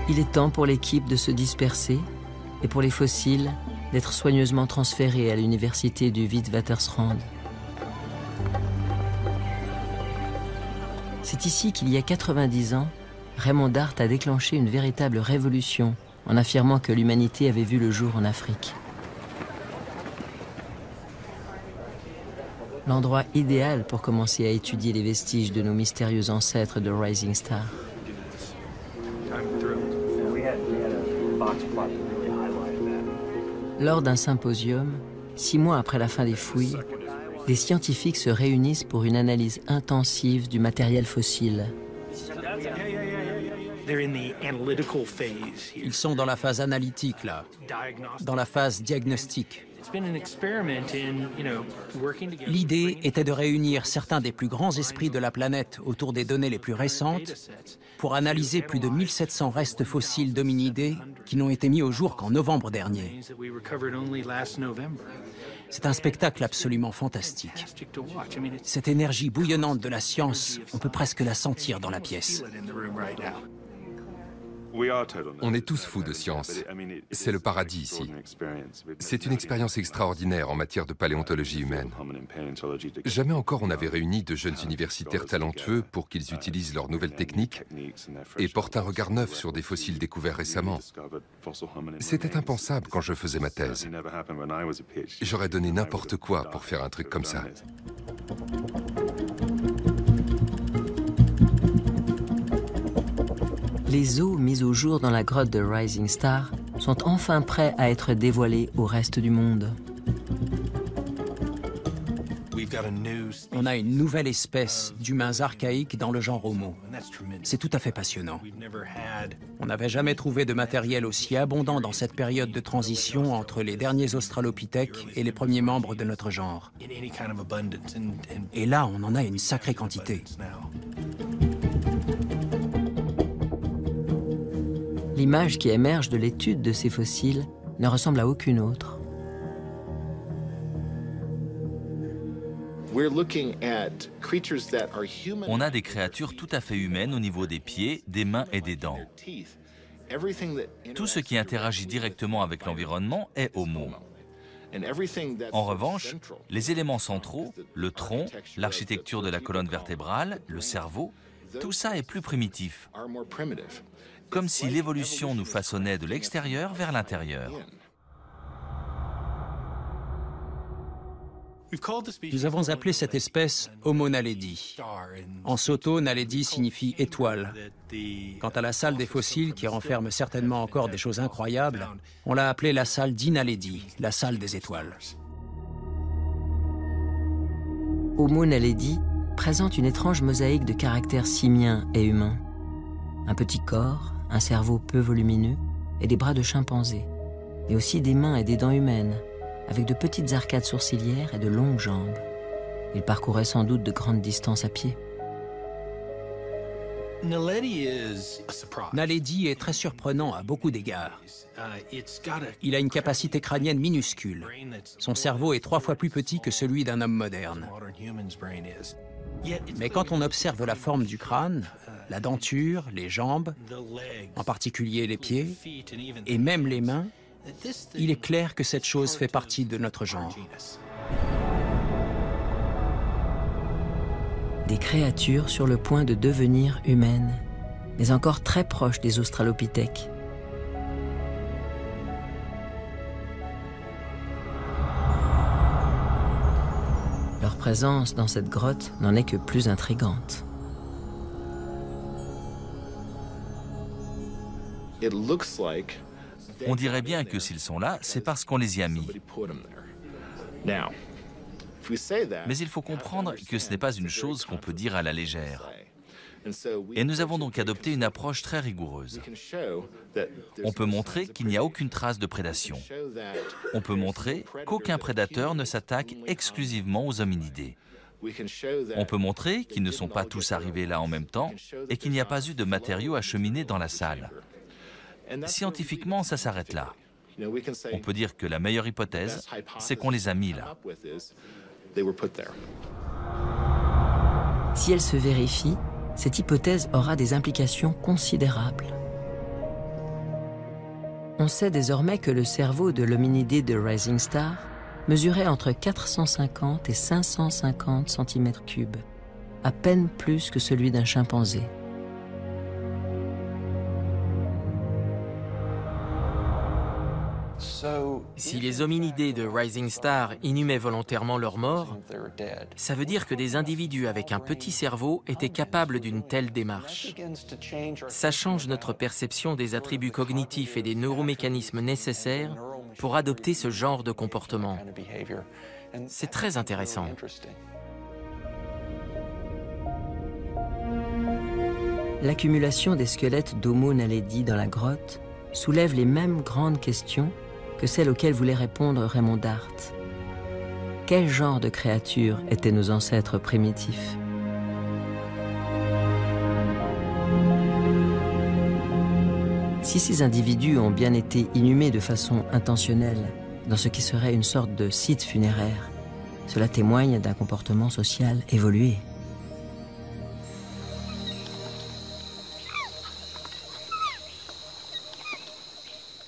Il est temps pour l'équipe de se disperser et pour les fossiles d'être soigneusement transférés à l'université du Witwatersrand. C'est ici qu'il y a 90 ans, Raymond Dart a déclenché une véritable révolution en affirmant que l'humanité avait vu le jour en Afrique. L'endroit idéal pour commencer à étudier les vestiges de nos mystérieux ancêtres de Rising Star. Lors d'un symposium, 6 mois après la fin des fouilles, des scientifiques se réunissent pour une analyse intensive du matériel fossile. Ils sont dans la phase analytique, là, dans la phase diagnostique. L'idée était de réunir certains des plus grands esprits de la planète autour des données les plus récentes pour analyser plus de 1700 restes fossiles d'hominidés qui n'ont été mis au jour qu'en novembre dernier. C'est un spectacle absolument fantastique. Cette énergie bouillonnante de la science, on peut presque la sentir dans la pièce. On est tous fous de science. C'est le paradis ici. C'est une expérience extraordinaire en matière de paléontologie humaine. Jamais encore on n'avait réuni de jeunes universitaires talentueux pour qu'ils utilisent leurs nouvelles techniques et portent un regard neuf sur des fossiles découverts récemment. C'était impensable quand je faisais ma thèse. J'aurais donné n'importe quoi pour faire un truc comme ça. Les os mis au jour dans la grotte de Rising Star sont enfin prêts à être dévoilés au reste du monde. On a une nouvelle espèce d'humains archaïques dans le genre Homo. C'est tout à fait passionnant. On n'avait jamais trouvé de matériel aussi abondant dans cette période de transition entre les derniers australopithèques et les premiers membres de notre genre. Et là, on en a une sacrée quantité. L'image qui émerge de l'étude de ces fossiles ne ressemble à aucune autre. On a des créatures tout à fait humaines au niveau des pieds, des mains et des dents. Tout ce qui interagit directement avec l'environnement est Homo. En revanche, les éléments centraux, le tronc, l'architecture de la colonne vertébrale, le cerveau, tout ça est plus primitif. Comme si l'évolution nous façonnait de l'extérieur vers l'intérieur. Nous avons appelé cette espèce Homo naledi. En Sotho, naledi signifie étoile. Quant à la salle des fossiles, qui renferme certainement encore des choses incroyables, on l'a appelée la salle d'Inaledi, la salle des étoiles. Homo naledi présente une étrange mosaïque de caractères simiens et humains. Un petit corps, un cerveau peu volumineux et des bras de chimpanzé, mais aussi des mains et des dents humaines, avec de petites arcades sourcilières et de longues jambes. Il parcourait sans doute de grandes distances à pied. Naledi est très surprenant à beaucoup d'égards. Il a une capacité crânienne minuscule. Son cerveau est 3 fois plus petit que celui d'un homme moderne. Mais quand on observe la forme du crâne, la denture, les jambes, en particulier les pieds, et même les mains, il est clair que cette chose fait partie de notre genre. Des créatures sur le point de devenir humaines, mais encore très proches des australopithèques. Leur présence dans cette grotte n'en est que plus intrigante. On dirait bien que s'ils sont là, c'est parce qu'on les y a mis. Mais il faut comprendre que ce n'est pas une chose qu'on peut dire à la légère. Et nous avons donc adopté une approche très rigoureuse. On peut montrer qu'il n'y a aucune trace de prédation. On peut montrer qu'aucun prédateur ne s'attaque exclusivement aux hominidés. On peut montrer qu'ils ne sont pas tous arrivés là en même temps et qu'il n'y a pas eu de matériaux acheminés dans la salle. Scientifiquement, ça s'arrête là. On peut dire que la meilleure hypothèse, c'est qu'on les a mis là. Si elle se vérifie, cette hypothèse aura des implications considérables. On sait désormais que le cerveau de l'hominidé de Rising Star mesurait entre 450 et 550 cm3, à peine plus que celui d'un chimpanzé. Si les hominidés de Rising Star inhumaient volontairement leurs morts, ça veut dire que des individus avec un petit cerveau étaient capables d'une telle démarche. Ça change notre perception des attributs cognitifs et des neuromécanismes nécessaires pour adopter ce genre de comportement. C'est très intéressant. L'accumulation des squelettes d'Homo naledi dans la grotte soulève les mêmes grandes questions que celles auxquelles voulait répondre Raymond Dart. Quel genre de créatures étaient nos ancêtres primitifs? Si ces individus ont bien été inhumés de façon intentionnelle dans ce qui serait une sorte de site funéraire, cela témoigne d'un comportement social évolué.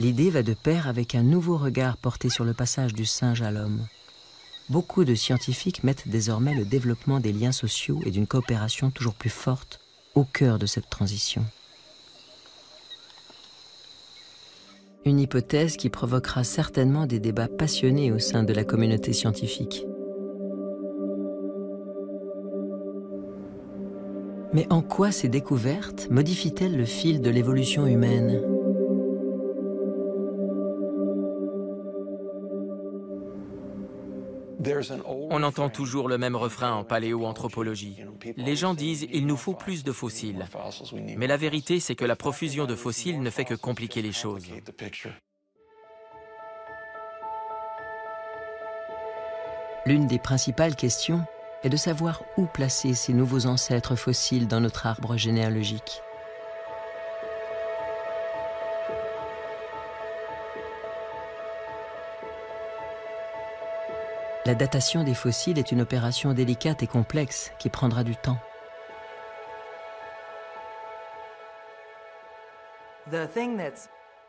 l'idée va de pair avec un nouveau regard porté sur le passage du singe à l'homme. Beaucoup de scientifiques mettent désormais le développement des liens sociaux et d'une coopération toujours plus forte au cœur de cette transition. Une hypothèse qui provoquera certainement des débats passionnés au sein de la communauté scientifique. Mais en quoi ces découvertes modifient-elles le fil de l'évolution humaine ? On entend toujours le même refrain en paléoanthropologie. Les gens disent « il nous faut plus de fossiles ». Mais la vérité, c'est que la profusion de fossiles ne fait que compliquer les choses. L'une des principales questions est de savoir où placer ces nouveaux ancêtres fossiles dans notre arbre généalogique. La datation des fossiles est une opération délicate et complexe qui prendra du temps.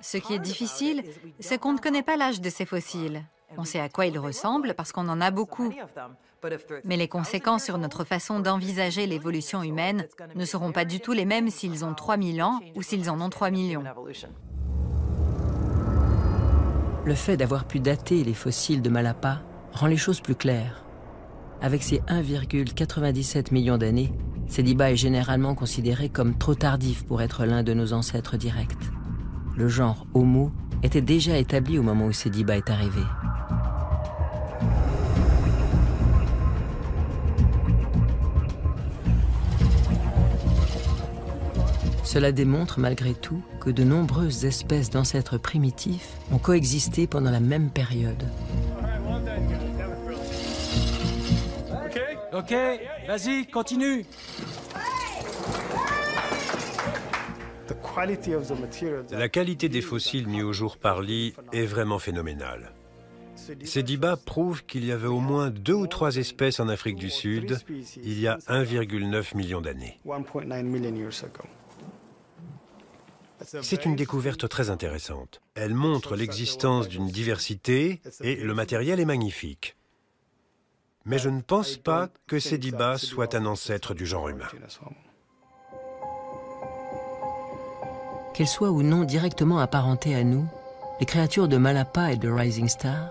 Ce qui est difficile, c'est qu'on ne connaît pas l'âge de ces fossiles. On sait à quoi ils ressemblent parce qu'on en a beaucoup. Mais les conséquences sur notre façon d'envisager l'évolution humaine ne seront pas du tout les mêmes s'ils ont 3000 ans ou s'ils en ont 3 millions. Le fait d'avoir pu dater les fossiles de Malapa rend les choses plus claires. Avec ses 1,97 million d'années, Sediba est généralement considéré comme trop tardif pour être l'un de nos ancêtres directs. Le genre Homo était déjà établi au moment où Sediba est arrivé. Cela démontre malgré tout que de nombreuses espèces d'ancêtres primitifs ont coexisté pendant la même période. Ok, vas-y, continue. La qualité des fossiles mis au jour par Lee est vraiment phénoménale. Sediba prouve qu'il y avait au moins 2 ou 3 espèces en Afrique du Sud il y a 1,9 million d'années. C'est une découverte très intéressante. Elle montre l'existence d'une diversité et le matériel est magnifique. Mais je ne pense pas que Sediba soit un ancêtre du genre humain. Qu'elles soient ou non directement apparentées à nous, les créatures de Malapa et de Rising Star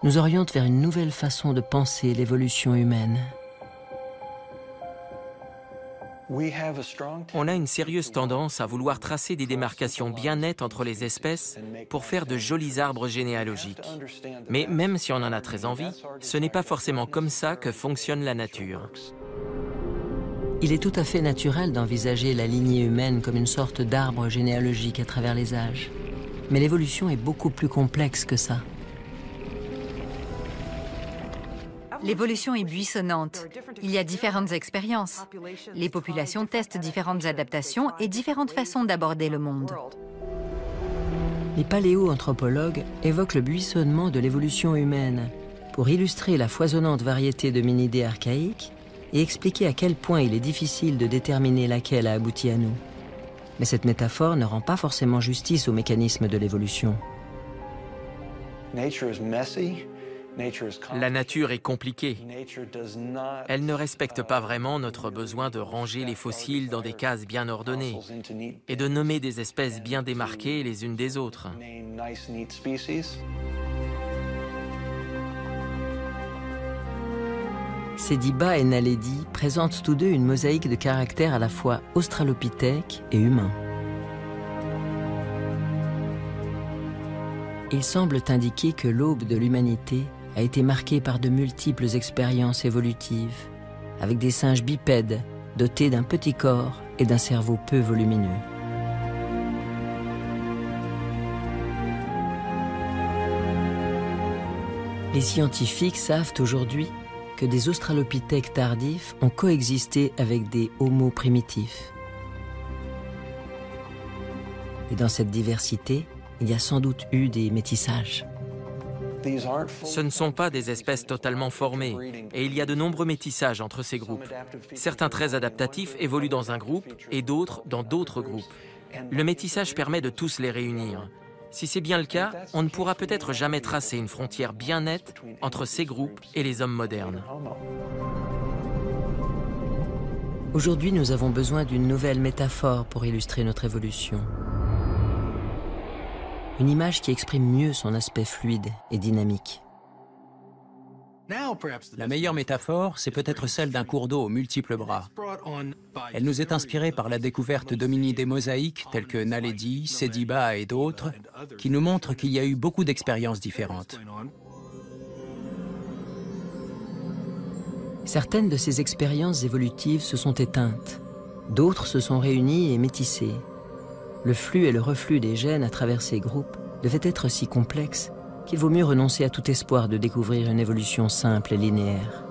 nous orientent vers une nouvelle façon de penser l'évolution humaine. On a une sérieuse tendance à vouloir tracer des démarcations bien nettes entre les espèces pour faire de jolis arbres généalogiques. Mais même si on en a très envie, ce n'est pas forcément comme ça que fonctionne la nature. Il est tout à fait naturel d'envisager la lignée humaine comme une sorte d'arbre généalogique à travers les âges. Mais l'évolution est beaucoup plus complexe que ça. L'évolution est buissonnante. Il y a différentes expériences. Les populations testent différentes adaptations et différentes façons d'aborder le monde. Les paléoanthropologues évoquent le buissonnement de l'évolution humaine pour illustrer la foisonnante variété d'hominidés archaïques et expliquer à quel point il est difficile de déterminer laquelle a abouti à nous. Mais cette métaphore ne rend pas forcément justice au mécanisme de l'évolution. La nature est compliquée. Elle ne respecte pas vraiment notre besoin de ranger les fossiles dans des cases bien ordonnées et de nommer des espèces bien démarquées les unes des autres. Sediba et Naledi présentent tous deux une mosaïque de caractères à la fois australopithèque et humain. Ils semblent indiquer que l'aube de l'humanité a été marquée par de multiples expériences évolutives, avec des singes bipèdes dotés d'un petit corps et d'un cerveau peu volumineux. Les scientifiques savent aujourd'hui que des australopithèques tardifs ont coexisté avec des Homo primitifs. Et dans cette diversité, il y a sans doute eu des métissages. Ce ne sont pas des espèces totalement formées, et il y a de nombreux métissages entre ces groupes. Certains très adaptatifs évoluent dans un groupe et d'autres dans d'autres groupes. Le métissage permet de tous les réunir. Si c'est bien le cas, on ne pourra peut-être jamais tracer une frontière bien nette entre ces groupes et les hommes modernes. Aujourd'hui, nous avons besoin d'une nouvelle métaphore pour illustrer notre évolution. Une image qui exprime mieux son aspect fluide et dynamique. La meilleure métaphore, c'est peut-être celle d'un cours d'eau aux multiples bras. Elle nous est inspirée par la découverte d'hominidés mosaïques tels que Naledi, Sediba et d'autres, qui nous montrent qu'il y a eu beaucoup d'expériences différentes. Certaines de ces expériences évolutives se sont éteintes, d'autres se sont réunies et métissées. Le flux et le reflux des gènes à travers ces groupes devaient être si complexes qu'il vaut mieux renoncer à tout espoir de découvrir une évolution simple et linéaire.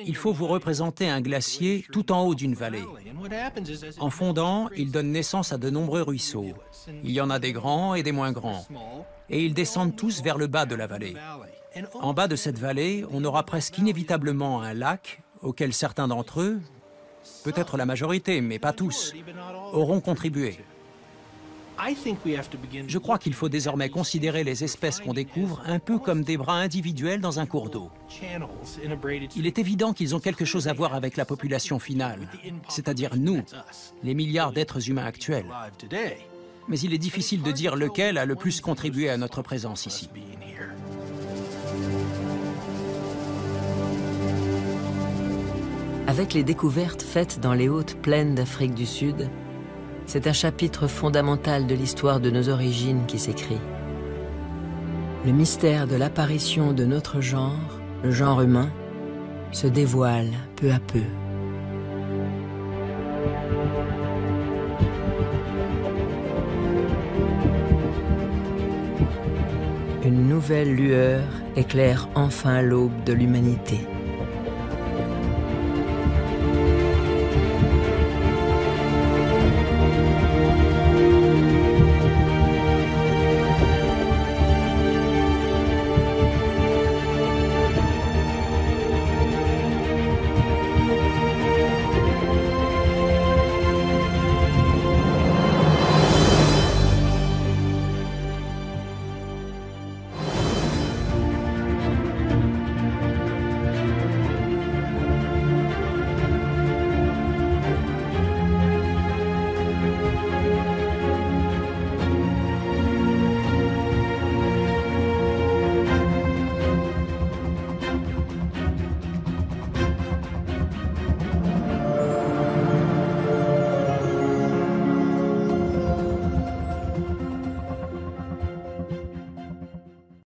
Il faut vous représenter un glacier tout en haut d'une vallée. En fondant, il donne naissance à de nombreux ruisseaux. Il y en a des grands et des moins grands. Et ils descendent tous vers le bas de la vallée. En bas de cette vallée, on aura presque inévitablement un lac auquel certains d'entre eux, peut-être la majorité, mais pas tous, auront contribué. Je crois qu'il faut désormais considérer les espèces qu'on découvre un peu comme des bras individuels dans un cours d'eau. Il est évident qu'ils ont quelque chose à voir avec la population finale, c'est-à-dire nous, les milliards d'êtres humains actuels. Mais il est difficile de dire lequel a le plus contribué à notre présence ici. Avec les découvertes faites dans les hautes plaines d'Afrique du Sud, c'est un chapitre fondamental de l'histoire de nos origines qui s'écrit. Le mystère de l'apparition de notre genre, le genre humain, se dévoile peu à peu. Une nouvelle lueur éclaire enfin l'aube de l'humanité.